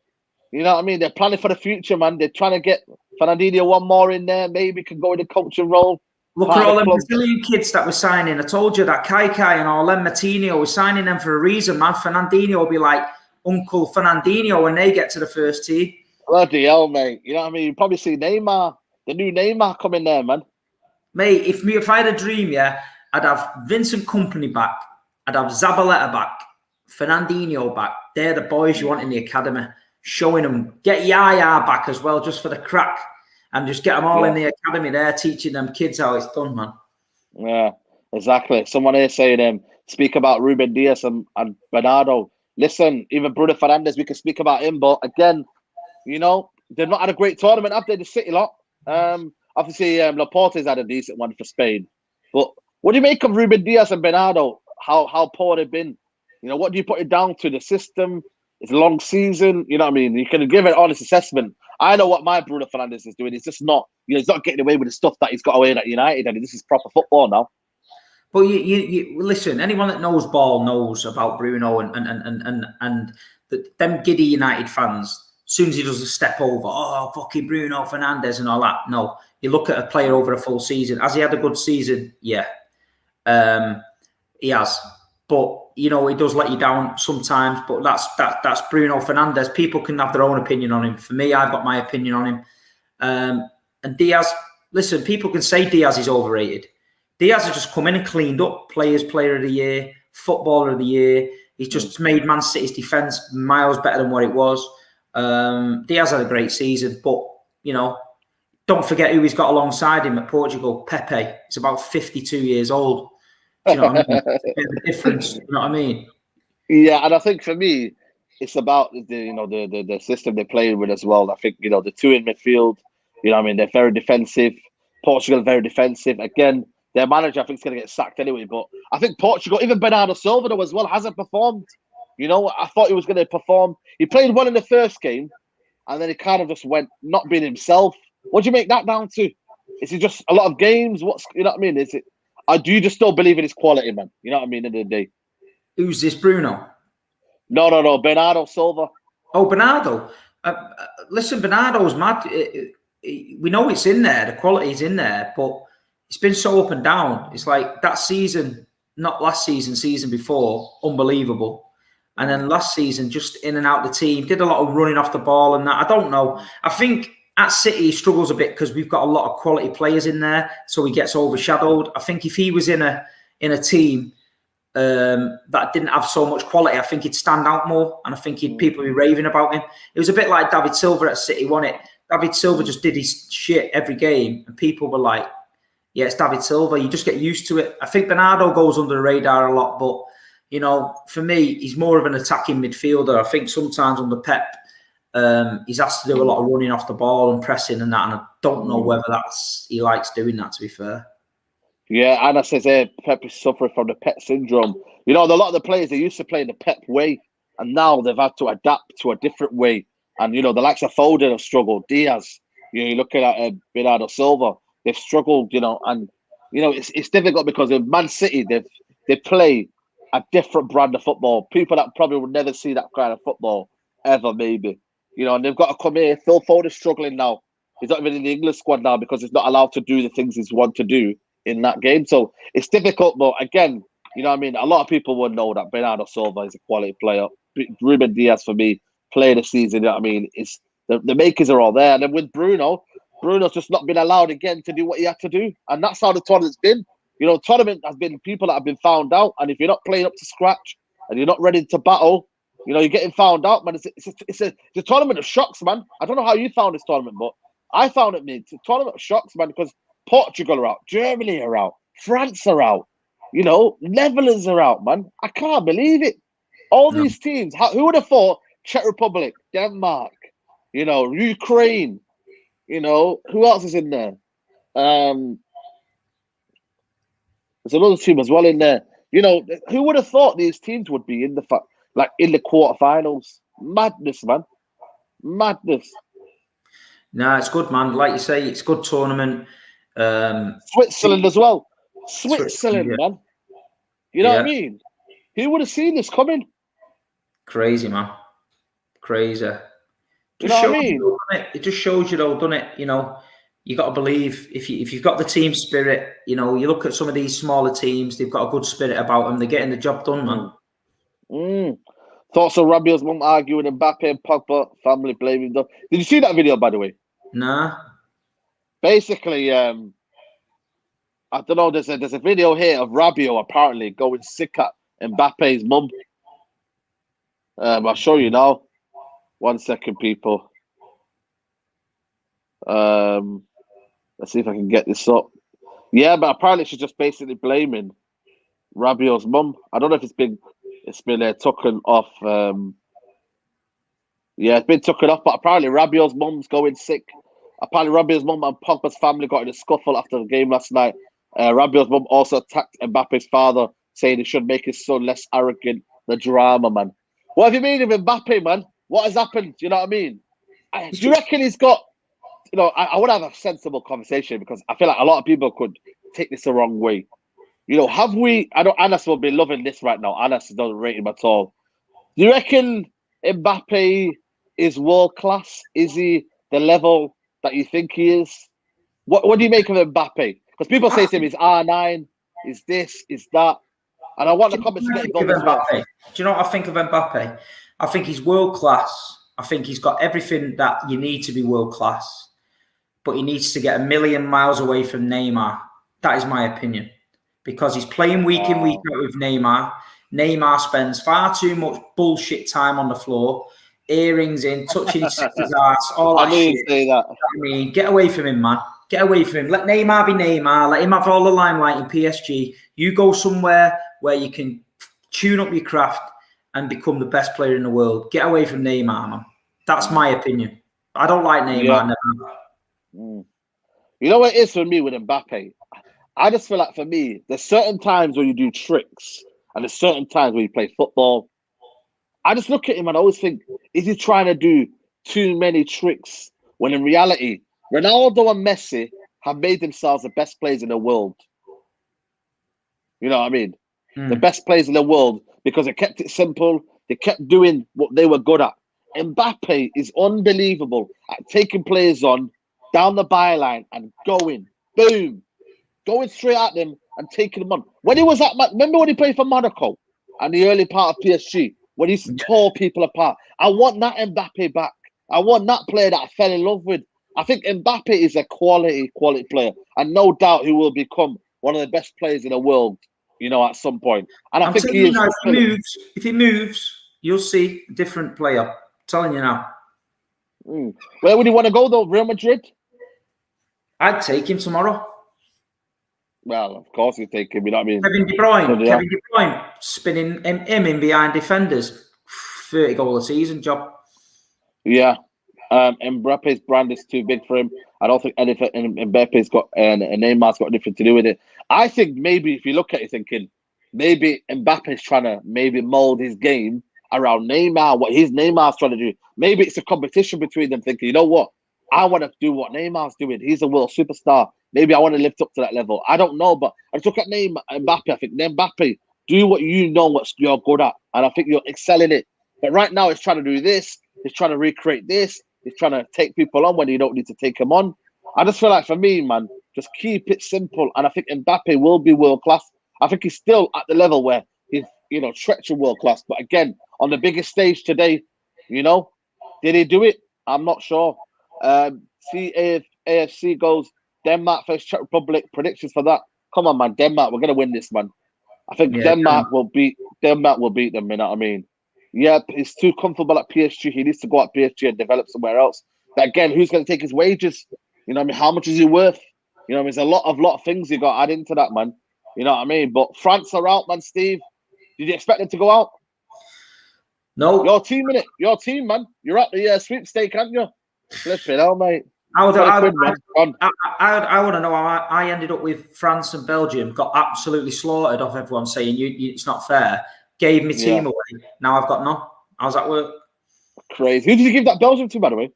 you know what I mean? They're planning for the future, man. They're trying to get Fernandinho one more in there. Maybe can go in the coaching role. Look at all them Brazilian kids that were signing. I told you that Kai and all them Matinho were signing them for a reason, man. Fernandinho will be like Uncle Fernandinho when they get to the first team. Bloody hell, mate. You know what I mean? You probably see Neymar, the new Neymar coming there, man. Mate, if I had a dream, I'd have Vincent Kompany back. I'd have Zabaleta back. Fernandinho back. They're the boys you want in the academy. Showing them. Get Yaya back as well, just for the crack. And just get them all in the academy there, teaching them kids how it's done, man. Yeah, exactly. Someone here saying, speak about Ruben Dias and Bernardo. Listen, even Bruno Fernandes, we can speak about him. But again, you know, they've not had a great tournament, have they? The City lot. Obviously, Laporte's had a decent one for Spain. But what do you make of Ruben Dias and Bernardo? How poor they've been? You know, what do you put it down to? The system? It's a long season. You know what I mean? You can give an honest assessment. I know what my Bruno Fernandes is doing. He's just not, you know, he's not getting away with the stuff that he's got away at United. And this is proper football now. But you listen, anyone that knows ball knows about Bruno and them giddy United fans. As soon as he does a step over, oh, fucking Bruno Fernandes and all that. No, you look at a player over a full season. Has he had a good season? Yeah. He has. But, you know, he does let you down sometimes. But that's Bruno Fernandes. People can have their own opinion on him. For me, I've got my opinion on him. And Diaz, listen, people can say Diaz is overrated. Diaz has just come in and cleaned up Player of the Year, Footballer of the Year. He's just made Man City's defence miles better than what it was. Diaz had a great season. But, you know, don't forget who he's got alongside him at Portugal, Pepe. He's about 52 years old. Do you know what I mean? The difference. You know what I mean? Yeah, and I think for me, it's about the system they're playing with as well. I think, you know, the two in midfield, you know what I mean, they're very defensive. Portugal very defensive. Again, their manager I think is going to get sacked anyway. But I think Portugal, even Bernardo Silva as well, hasn't performed. You know, I thought he was going to perform. He played well in the first game, and then he kind of just went not being himself. What do you make that down to? Is it just a lot of games? You know what I mean? Is it? Do you just still believe in his quality, man? You know what I mean? At the end of the day. Who's this, Bruno? No. Bernardo Silva. Oh, Bernardo. Listen, Bernardo's mad. We know it's in there. The quality's in there, but it's been so up and down. It's like that season, not last season, season before, unbelievable. And then last season, just in and out the team, did a lot of running off the ball and that. I don't know. I think at City, he struggles a bit because we've got a lot of quality players in there, so he gets overshadowed. I think if he was in a team that didn't have so much quality, I think he'd stand out more, and I think people be raving about him. It was a bit like David Silva at City, wasn't it? David Silva just did his shit every game, and people were like, yeah, it's David Silva. You just get used to it. I think Bernardo goes under the radar a lot, but, you know, for me, he's more of an attacking midfielder. I think sometimes under Pep, he's asked to do a lot of running off the ball and pressing and that, and I don't know whether he likes doing that, to be fair. Yeah, Anna says Pep is suffering from the Pep syndrome. You know, a lot of the players, they used to play the Pep way, and now they've had to adapt to a different way. And, you know, the likes of Foden have struggled. Diaz, you know, you're looking at Bernardo Silva, they've struggled, you know, and, you know, it's difficult because in Man City, they play a different brand of football. People that probably would never see that kind of football ever, maybe. You know, and they've got to come here. Phil Foden's struggling now. He's not even in the English squad now because he's not allowed to do the things he's want to do in that game. So it's difficult, but again, you know what I mean? A lot of people will know that Bernardo Silva is a quality player. Ruben Diaz, for me, player of the season, you know what I mean? It's the makers are all there. And then with Bruno's just not been allowed again to do what he had to do. And that's how the tournament's been. You know, tournament has been people that have been found out. And if you're not playing up to scratch and you're not ready to battle, you know, you're getting found out, man. It's a tournament of shocks, man. I don't know how you found this tournament, but I found it, it's a tournament of shocks, man, because Portugal are out, Germany are out, France are out, you know, Netherlands are out, man. I can't believe it. All these teams, who would have thought Czech Republic, Denmark, you know, Ukraine, you know, who else is in there? There's another team as well in there. You know, who would have thought these teams would be in the quarterfinals? Madness, man. Madness. No, it's good, man. Like you say, it's a good tournament. Switzerland as well. Switzerland, man. You know what I mean? Who would have seen this coming? Crazy, man. Crazy. You know what I mean? It just shows you, though, doesn't it? You know, you got to believe if you've got the team spirit. You know, you look at some of these smaller teams; they've got a good spirit about them. They're getting the job done, man. Thoughts on Rabiot's mum arguing Mbappe and Pogba family blaming them. Did you see that video, by the way? Nah. Basically, I don't know. There's a video here of Rabiot apparently going sick at Mbappe's mum. I'll show you now. 1 second, people. Let's see if I can get this up. Yeah, but apparently she's just basically blaming Rabiot's mum. I don't know if it's been taken off. It's been taken off, but apparently Rabiot's mum's going sick. Apparently Rabiot's mum and Pogba's family got in a scuffle after the game last night. Rabiot's mum also attacked Mbappe's father, saying he should make his son less arrogant. The drama, man. What have you made of Mbappe, man? What has happened? Do you know what I mean? Do you reckon he's got... You know, I would have a sensible conversation because I feel like a lot of people could take this the wrong way. You know, have we... I know Anas will be loving this right now. Anas doesn't rate him at all. Do you reckon Mbappe is world class? Is he the level that you think he is? What do you make of Mbappe? Because people say to him, he's R9, is this, is that. And I want the comments to get involved as well. Do you know what I think of Mbappe? I think he's world class. I think he's got everything that you need to be world class. But he needs to get a million miles away from Neymar. That is my opinion. Because he's playing week in, week out with Neymar. Neymar spends far too much bullshit time on the floor, earrings in, touching his sister's ass, all that shit. Say that. I mean, get away from him, man. Get away from him. Let Neymar be Neymar. Let him have all the limelight in PSG. You go somewhere where you can tune up your craft and become the best player in the world. Get away from Neymar, man. That's my opinion. I don't like Neymar. Never. You know what it is for me with Mbappe? I just feel like for me, there's certain times where you do tricks and there's certain times where you play football. I just look at him and I always think, is he trying to do too many tricks. When in reality, Ronaldo and Messi have made themselves the best players in the world. You know what I mean? The best players in the world because they kept it simple. They kept doing what they were good at. Mbappe is unbelievable at taking players on down the byline and going, boom, going straight at them and taking them on. When he was at, remember when he played for Monaco and the early part of PSG, when he tore people apart? I want that Mbappe back. I want that player that I fell in love with. I think Mbappe is a quality player, and no doubt he will become one of the best players in the world, you know, at some point. And I think he is. Now, if he moves, you'll see a different player. I'm telling you now. Where would he want to go though? Real Madrid? I'd take him tomorrow. Well, of course you take him. You know what I mean? Kevin De Bruyne spinning him in behind defenders. 30 goal a season job. Yeah. Mbappe's brand is too big for him. I don't think anything Mbappe's got and Neymar's got anything to do with it. I think maybe if you look at it thinking, maybe Mbappe's trying to maybe mold his game around Neymar, what Neymar's trying to do. Maybe it's a competition between them thinking, you know what? I want to do what Neymar's doing. He's a world superstar. Maybe I want to lift up to that level. I don't know, but I look at Mbappe. I think Mbappe, do what you know what you're good at. And I think you're excelling it. But right now, he's trying to do this. He's trying to recreate this. He's trying to take people on when you don't need to take them on. I just feel like for me, man, just keep it simple. And I think Mbappe will be world class. I think he's still at the level where he's, you know, treacherous world class. But again, on the biggest stage today, you know, did he do it? I'm not sure. AFC goes Denmark versus Czech Republic. Predictions for that? Come on, man. Denmark, we're gonna win this, man. I think Denmark will beat them. You know what I mean? Yeah, he's too comfortable at PSG. He needs to go at PSG and develop somewhere else. But again, who's going to take his wages? You know what I mean? How much is he worth? You know what I mean? There's a lot of things you got to add into that, man. You know what I mean? But France are out, man, Steve. Did you expect them to go out? No. Your team, innit? Your team, man. You're at the sweepstake, aren't you? Flipping hell, mate. I want to know how I ended up with France and Belgium. Got absolutely slaughtered off everyone saying it's not fair. Gave my team away. Now I've got none. How's that work? Crazy. Who did you give that Belgium to, by the way?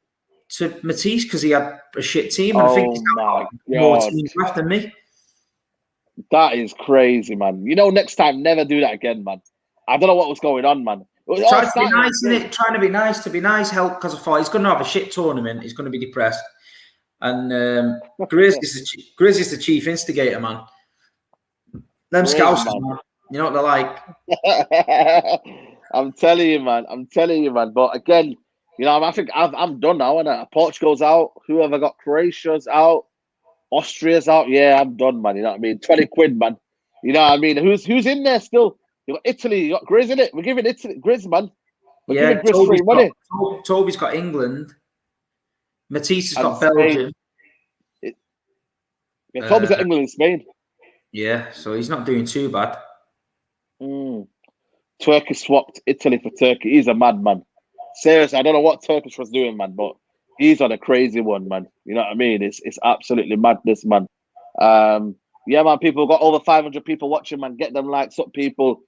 To Matisse, because he had a shit team. And I think he's got more teams left than me. That is crazy, man. You know, next time, never do that again, man. I don't know what was going on, man. Trying to be nice, innit? Trying to be nice, help, because I thought he's going to have a shit tournament. He's going to be depressed. And Grizz is the chief instigator, man. Them Scousers, man. You know what they're like. I'm telling you, man. But again, you know, I think I'm done now. And Portugal's out. Whoever got Croatia's out. Austria's out. Yeah, I'm done, man. You know what I mean? 20 quid, man. You know what I mean? Who's in there still? You got Italy. You got Grizz in it. We're giving Italy Grizz, man. We're giving Grizz free money. Toby's got England. Matisse has got Belgium. Toby's got England and Spain. Yeah, so he's not doing too bad. Turkey swapped Italy for Turkey. He's a madman. Seriously, I don't know what Turkish was doing, man, but he's on a crazy one, man. You know what I mean? It's absolutely madness, man. Yeah, man, people got over 500 people watching, man. Get them likes up, people.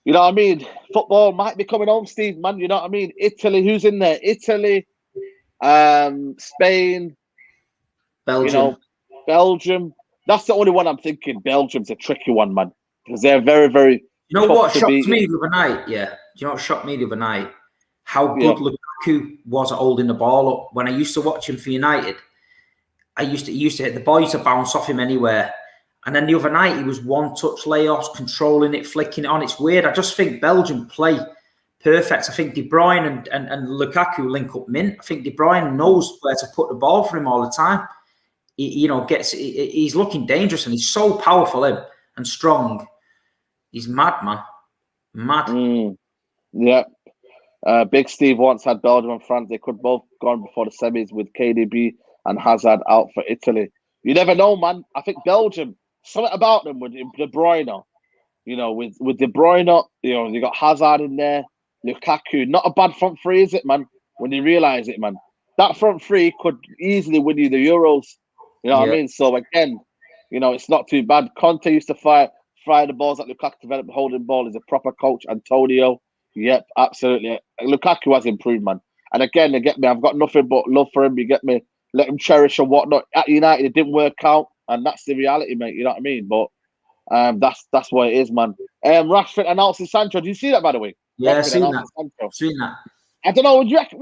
You know what I mean? Football might be coming home, Steve, man. You know what I mean? Italy, who's in there? Italy, Spain, Belgium. You know, Belgium. That's the only one I'm thinking. Belgium's a tricky one, man, because they're very, very. You know what shocked me the other night? Yeah. Do you know what shocked me the other night? How good Lukaku was at holding the ball up. When I used to watch him for United, he used to hit the ball, used to bounce off him anywhere. And then the other night, he was one-touch layoffs, controlling it, flicking it on. It's weird. I just think Belgium play perfect. I think De Bruyne and Lukaku link up mint. I think De Bruyne knows where to put the ball for him all the time. He's looking dangerous, and he's so powerful and strong. He's mad, man. Mad. Yeah. Big Steve once had Belgium and France. They could both gone before the semis with KDB and Hazard out for Italy. You never know, man. I think Belgium, something about them with De Bruyne, you know, with De Bruyne, you know, you got Hazard in there, Lukaku. Not a bad front three, is it, man? When you realise it, man. That front three could easily win you the Euros. You know what I mean? So, again, you know, it's not too bad. Conte used to fire the balls at Lukaku, develop the holding ball. He's a proper coach. Antonio. Yep, absolutely. Lukaku has improved, man. And again, they get me. I've got nothing but love for him. You get me. Let him cherish and whatnot. At United, it didn't work out, and that's the reality, mate. You know what I mean? But that's what it is, man. Rashford announcing Sancho. Do you see that, by the way? Yeah, Rashford seen that. Sancho. Seen that. I don't know. Would you reckon,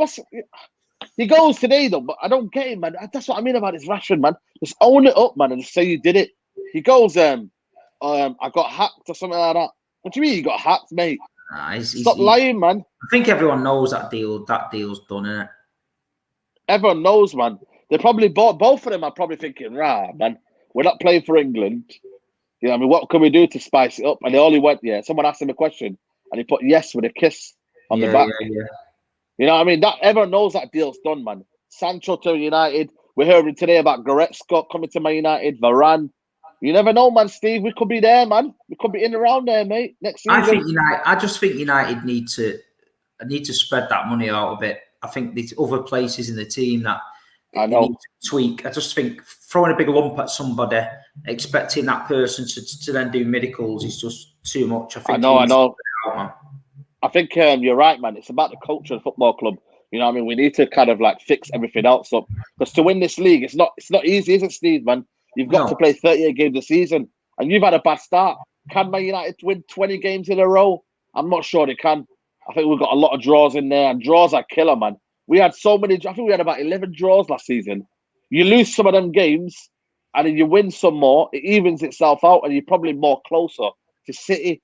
he goes today though, but I don't get him, man. That's what I mean about this Rashford, man. Just own it up, man, and just say you did it. He goes, I got hacked or something like that. What do you mean you got hacked, mate? Stop lying, man. I think everyone knows that deal's done, innit? Everyone knows, man. They probably both of them are probably thinking, rah, man, we're not playing for England. You know what I mean? What can we do to spice it up? And they only went, yeah. Someone asked him a question and he put yes with a kiss on the back. Yeah. You know what I mean? That everyone knows that deal's done, man. Sancho to United. We're hearing today about Goretzka coming to Man United, Varane. You never know, man, Steve. We could be there, man. We could be in around there, mate. Next season. I just think United need to spread that money out a bit. I think there's other places in the team that I know. Need to tweak. I just think throwing a big lump at somebody, expecting that person to then do miracles is just too much. I know. I think you're right, man. It's about the culture of the football club. You know what I mean? We need to kind of like fix everything else up. Because to win this league, it's not easy, is it, Steve, man? You've got to play 38 games a season. And you've had a bad start. Can Man United win 20 games in a row? I'm not sure they can. I think we've got a lot of draws in there. And draws are killer, man. We had so many. I think we had about 11 draws last season. You lose some of them games. And then you win some more. It evens itself out. And you're probably more closer to City.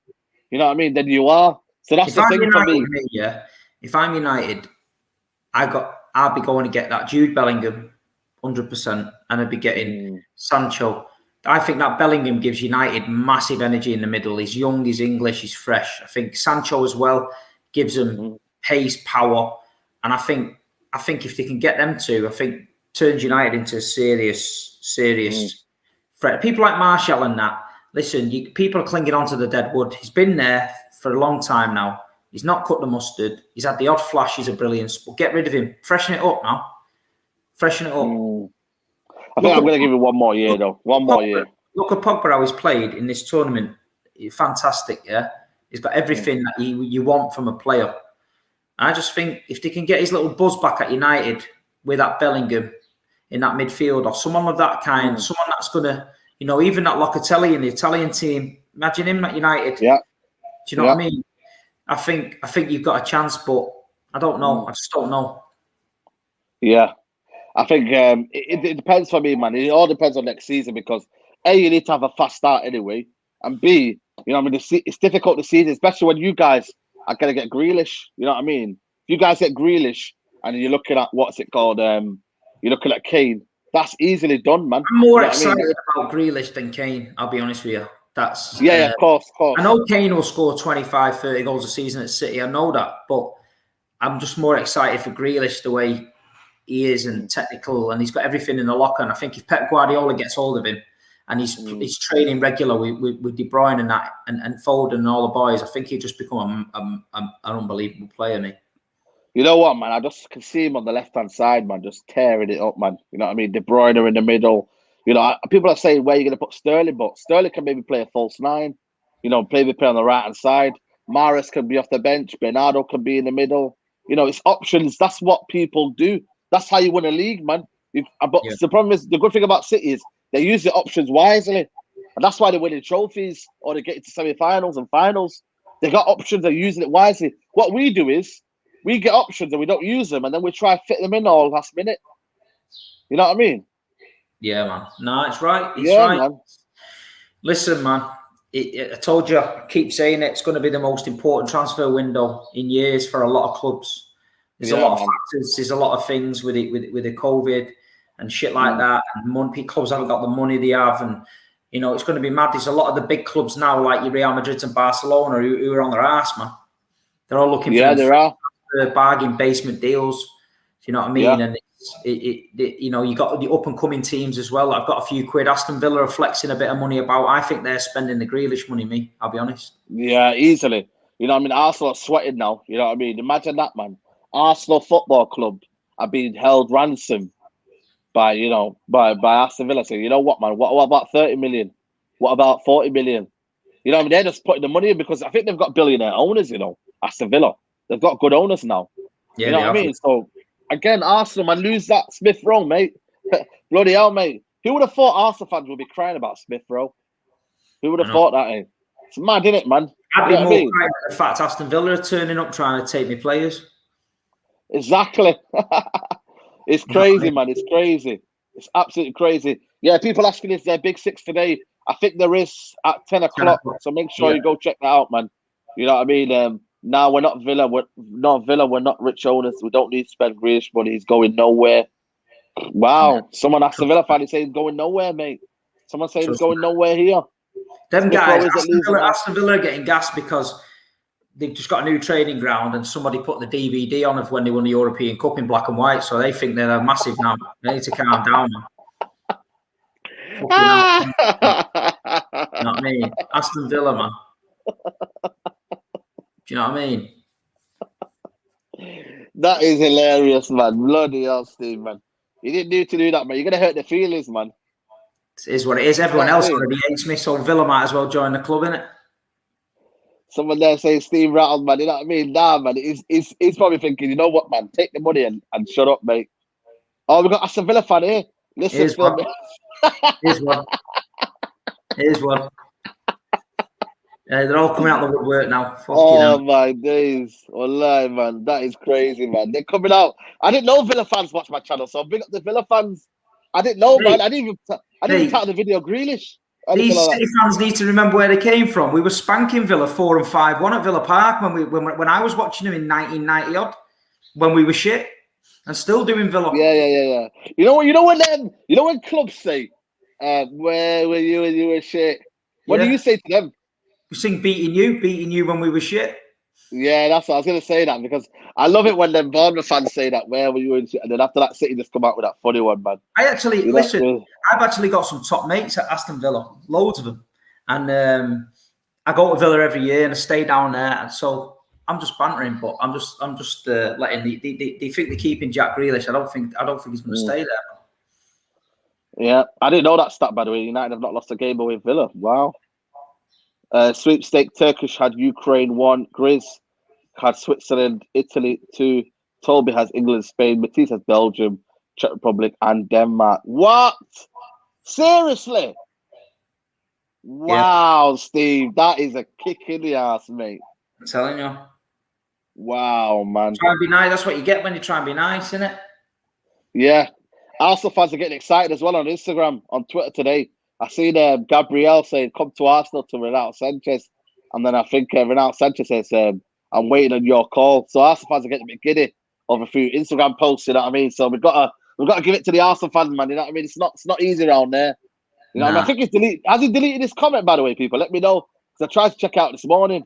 You know what I mean? Than you are. So that's the thing for me. If I'm United, I'll be going to get that Jude Bellingham, 100%, and I'd be getting Sancho. I think that Bellingham gives United massive energy in the middle. He's young, he's English, he's fresh. I think Sancho as well gives them pace, power, and I think if they can get them two, I think turns United into a serious threat. People like Martial and that. Listen, people are clinging on to the dead wood. He's been there for a long time now. He's not cut the mustard. He's had the odd flashes of brilliance, but get rid of him. Freshen it up now. Freshen it up. I think I'm going to give him one more year, though. One more year. Look at Pogba, how he's played in this tournament. He's fantastic, yeah? He's got everything that you want from a player. I just think if they can get his little buzz back at United with that Bellingham in that midfield or someone of that kind, someone that's going to, even that Locatelli in the Italian team, imagine him at United. Yeah. Do you know what I mean? I think you've got a chance, but I don't know. I just don't know. Yeah. I think it depends for me, man. It all depends on next season because A, you need to have a fast start anyway. And B, it's difficult to see, especially when you guys are going to get Grealish. You know what I mean? If you guys get Grealish and you're looking at, what's it called? You're looking at Kane. That's easily done, man. I'm more excited about Grealish than Kane, I'll be honest with you. That's of course. I know Kane will score 25, 30 goals a season at City. I know that. But I'm just more excited for Grealish the way he is and technical, and he's got everything in the locker. And I think if Pep Guardiola gets hold of him and he's training regular with De Bruyne and that and Foden and all the boys, I think he'll just become an unbelievable player, mate. You know what, man? I just can see him on the left-hand side, man, just tearing it up, man. You know what I mean? De Bruyne in the middle. People are saying where you're going to put Sterling, but Sterling can maybe play a false nine. Maybe play on the right-hand side. Mahrez can be off the bench. Bernardo can be in the middle. It's options. That's what people do. That's how you win a league, man. The problem is, the good thing about City is they use the options wisely. And that's why they're winning trophies or they get into semi-finals and finals. They got options, they're using it wisely. What we do is, we get options and we don't use them, and then we try to fit them in all last minute. You know what I mean? Yeah, man. No, it's right. It's right. Man. Listen, man. I told you, I keep saying it, it's going to be the most important transfer window in years for a lot of clubs. There's a lot of factors. There's a lot of things with it, with the COVID and shit like that. And clubs haven't got the money they have, and it's going to be mad. There's a lot of the big clubs now, like your Real Madrids and Barcelona, who are on their ass, man. They're all looking for bargain basement deals. Do you know what I mean? Yeah. And you got the up and coming teams as well. I've got a few quid. Aston Villa are flexing a bit of money about. I think they're spending the Grealish money. I'll be honest. Yeah, easily. Arsenal are sweating now. You know what I mean? Imagine that, man. Arsenal Football Club are being held ransom by Aston Villa. So you know what, man? What about 30 million? What about 40 million? They're just putting the money in because I think they've got billionaire owners. Aston Villa. They've got good owners now. Yeah, you know what I mean? So Again, Arsenal, man, lose that Smith Rowe, mate. Bloody hell, mate. Who would have thought Arsenal fans would be crying about Smith Rowe? Who would have thought that, eh? It's mad, isn't it, man? I'd be more crying at the fact Aston Villa are turning up trying to take me players. Exactly. It's crazy, man. It's crazy. It's absolutely crazy. Yeah, people asking is there Big Six today? I think there is at 10 o'clock. So make sure you go check that out, man. You know what I mean? Now we're not Villa. We're not rich owners. We don't need to spend Grealish money. He's going nowhere. Wow. Someone asked the Villa fan, he said he's going nowhere, mate. Someone said he's going nowhere here. Them guys, Aston Villa are getting gassed because they've just got a new training ground and somebody put the DVD on of when they won the European Cup in black and white. So they think they're massive now. They need to calm down, man. You know what I mean? Aston Villa, man. Do you know what I mean? That is hilarious, man. Bloody hell, Steve, man. You didn't need to do that, man. You're going to hurt the feelings, man. It is what it is. Everyone else already hates me, so Villa might as well join the club, innit? Someone there saying Steve rattled, man. You know what I mean? Nah, man. He's probably thinking, you know what, man? Take the money and shut up, mate. Oh, we've got Aston Villa fan here. Listen Here's to one. Here's one. Here's one. They're all coming out of the woodwork now. My days. Wallahi, man. That is crazy, man. They're coming out. I didn't know Villa fans watch my channel, so big up the Villa fans. I didn't know, man. I didn't even tap the video Grealish. These City fans need to remember where they came from. We were spanking Villa 4 and 5-1 at Villa Park when I was watching them in 1990 odd, when we were shit, and still doing Villa. Yeah. You know when clubs say, "Where were you when you were shit?" What do you say to them? We sing beating you when we were shit. Yeah, that's what I was going to say, that because I love it when them Bournemouth fans say that, where were you in shit? And then after that, City just come out with that funny one, man. I've actually got some top mates at Aston Villa, loads of them. And I go to Villa every year and I stay down there. And so I'm just bantering, but I'm just letting they think they're keeping Jack Grealish. I don't think he's going to stay there. Yeah, I didn't know that stat, by the way. United have not lost a game away with Villa. Wow. Sweepstake, Turkish had Ukraine 1. Grizz had Switzerland, Italy 2. Tolby has England, Spain. Matisse has Belgium, Czech Republic, and Denmark. What? Seriously? Wow, yeah. Steve. That is a kick in the ass, mate. I'm telling you. Wow, man. Try and be nice. That's what you get when you try and be nice, isn't it? Yeah. Arsenal fans are getting excited as well on Instagram, on Twitter today. I seen Gabriel saying, come to Arsenal to Ronaldo Sanchez. And then I think Ronaldo Sanchez says, I'm waiting on your call. So Arsenal fans are getting a bit giddy over a few Instagram posts, you know what I mean? So we've got to give it to the Arsenal fans, man. You know what I mean? It's not easy around there. You know what I mean? I think he's deleted. Has he deleted his comment, by the way, people? Let me know. Because I tried to check out this morning.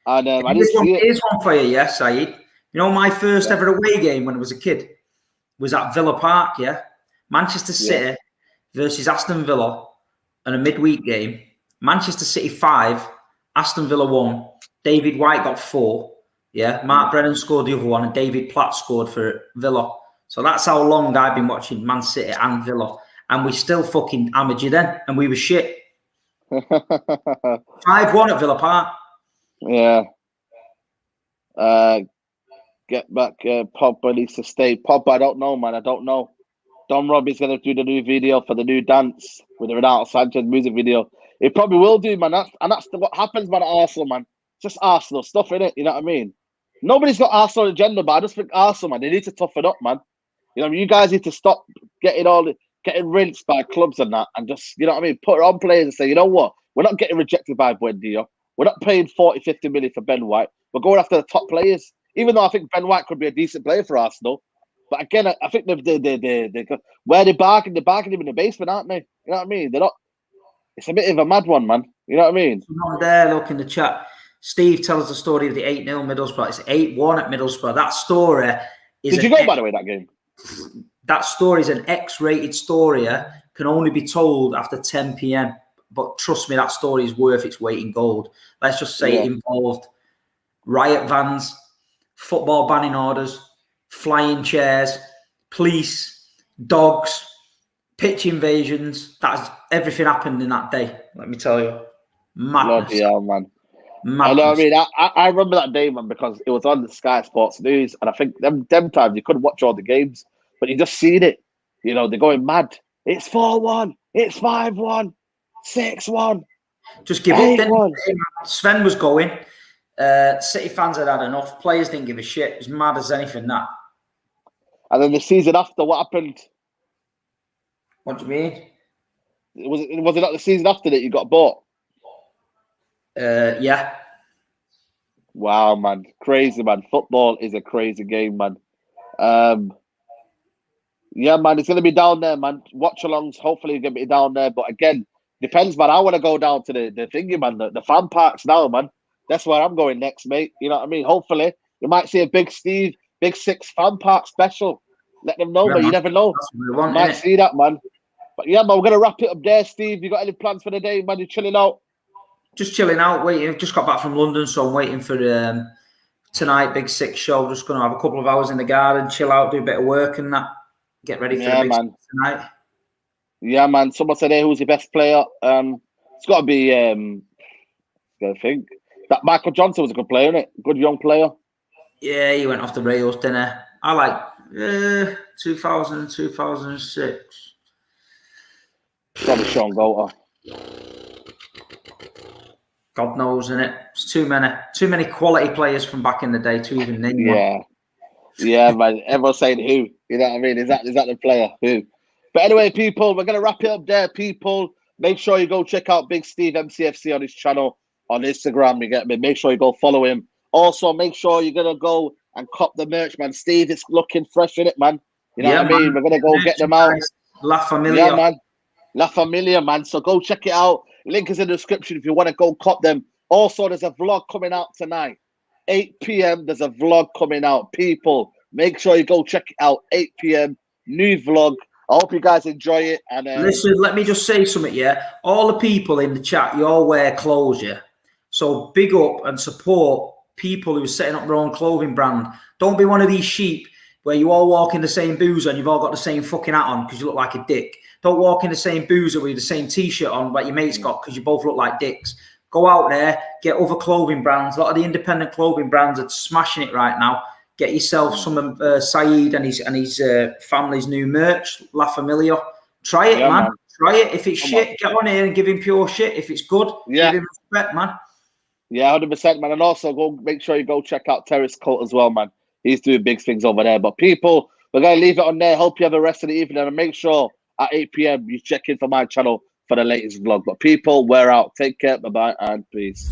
And I didn't see it. Here's one for you, yes, Saeed. You know, my first ever away game when I was a kid was at Villa Park, yeah? Manchester City versus Aston Villa and a midweek game. Manchester City 5, Aston Villa 1. David White got 4. Yeah, Mark Brennan scored the other one, and David Platt scored for Villa. So that's how long I've been watching Man City and Villa. And we still fucking hammered you then, and we were shit. 5-1 at Villa Park. Yeah. Get back. Pogba needs to stay. Pogba, I don't know, man. I don't know. Don Robbie's going to do the new video for the new dance with the Ronaldo Sanchez music video. It probably will do, man. That's what happens, man, at Arsenal, man. Just Arsenal stuff, innit? You know what I mean? Nobody's got Arsenal agenda, but I just think Arsenal, man, they need to toughen up, man. You know, you guys need to stop getting rinsed by clubs and that, and just, you know what I mean, put it on players and say, you know what? We're not getting rejected by Buendia. We're not paying 40, 50 million for Ben White. We're going after the top players, even though I think Ben White could be a decent player for Arsenal. But again, I think they where they bargain him in the basement, aren't they? You know what I mean? They're not. It's a bit of a mad one, man. You know what I mean? Someone there, look in the chat. Steve, tell us the story of the 8-0 Middlesbrough. It's 8-1 at Middlesbrough. That story is. Did you go, by the way, that game? That story is an X-rated story. Can only be told after 10 p.m. But trust me, that story is worth its weight in gold. Let's just say it involved riot vans, football banning orders, flying chairs, police, dogs, pitch invasions. Everything happened in that day. Let me tell you, madness. Bloody hell, man. I know what I Madness. mean. I remember that day, man, because it was on the Sky Sports News, and I think them times you couldn't watch all the games, but you just seen it. You know, they're going mad. It's 4-1. It's 5-1. 6-1. Just give up, didn't 8-1. they? Sven was going. City fans had enough. Players didn't give a shit. It was mad as anything, that. And then the season after, what happened? What do you mean? Was it not the season after that you got bought? Yeah. Wow, man. Crazy, man. Football is a crazy game, man. Yeah, man, it's going to be down there, man. Watch-alongs, hopefully, going to be down there. But again, depends, man. I want to go down to the thingy, man, the fan parks now, man. That's where I'm going next, mate. You know what I mean? Hopefully, you might see a Big Steve, Big Six fan park special. Let them know, Yeah, man. man. You never know. We want, might see that, man. But yeah, man, we're going to wrap it up there, Steve. You got any plans for the day, man? You chilling out? Just chilling out, waiting. I've just got back from London, so I'm waiting for tonight, Big Six show. Just going to have a couple of hours in the garden, chill out, do a bit of work and that. Get ready for the Big Six tonight. Yeah, man. Someone said, hey, who's your best player? It's got to be, I think, that Michael Johnson was a good player, isn't it? Good young player. Yeah, he went off the rails, didn't he? I like 2000, 2006. Probably Sean Golter. God knows, innit? It's too many quality players from back in the day to even name one. Yeah, man. Everyone's saying who. You know what I mean? Is that the player? Who? But anyway, people, we're going to wrap it up there, people. Make sure you go check out Big Steve MCFC on his channel on Instagram. You get me? Make sure you go follow him. Also, make sure you're going to go and cop the merch, man. Steve, it's looking fresh in it, man. You know what I mean? We're going to go get them out. La Familia. Yeah, man. La Familia, man. So go check it out. Link is in the description if you want to go cop them. Also, there's a vlog coming out tonight. 8 p.m. There's a vlog coming out. People, make sure you go check it out. 8 p.m. New vlog. I hope you guys enjoy it. And listen, let me just say something, yeah? All the people in the chat, you all wear clothes, yeah? So big up and support people who are setting up their own clothing brand. Don't be one of these sheep where you all walk in the same boozer and you've all got the same fucking hat on because you look like a dick. Don't walk in the same boozer with the same T-shirt on like your mate's got because you both look like dicks. Go out there, get other clothing brands. A lot of the independent clothing brands are smashing it right now. Get yourself some of Saeed and his family's new merch, La Familia. Try it, man. Try it. If it's shit, get on here and give him pure shit. If it's good, give him respect, man. Yeah, 100%, man. And also, go make sure you go check out Terrace Cult as well, man. He's doing big things over there. But people, we're going to leave it on there. Hope you have a rest of the evening. And make sure at 8 p.m. you check in for my channel for the latest vlog. But people, we're out. Take care. Bye-bye and peace.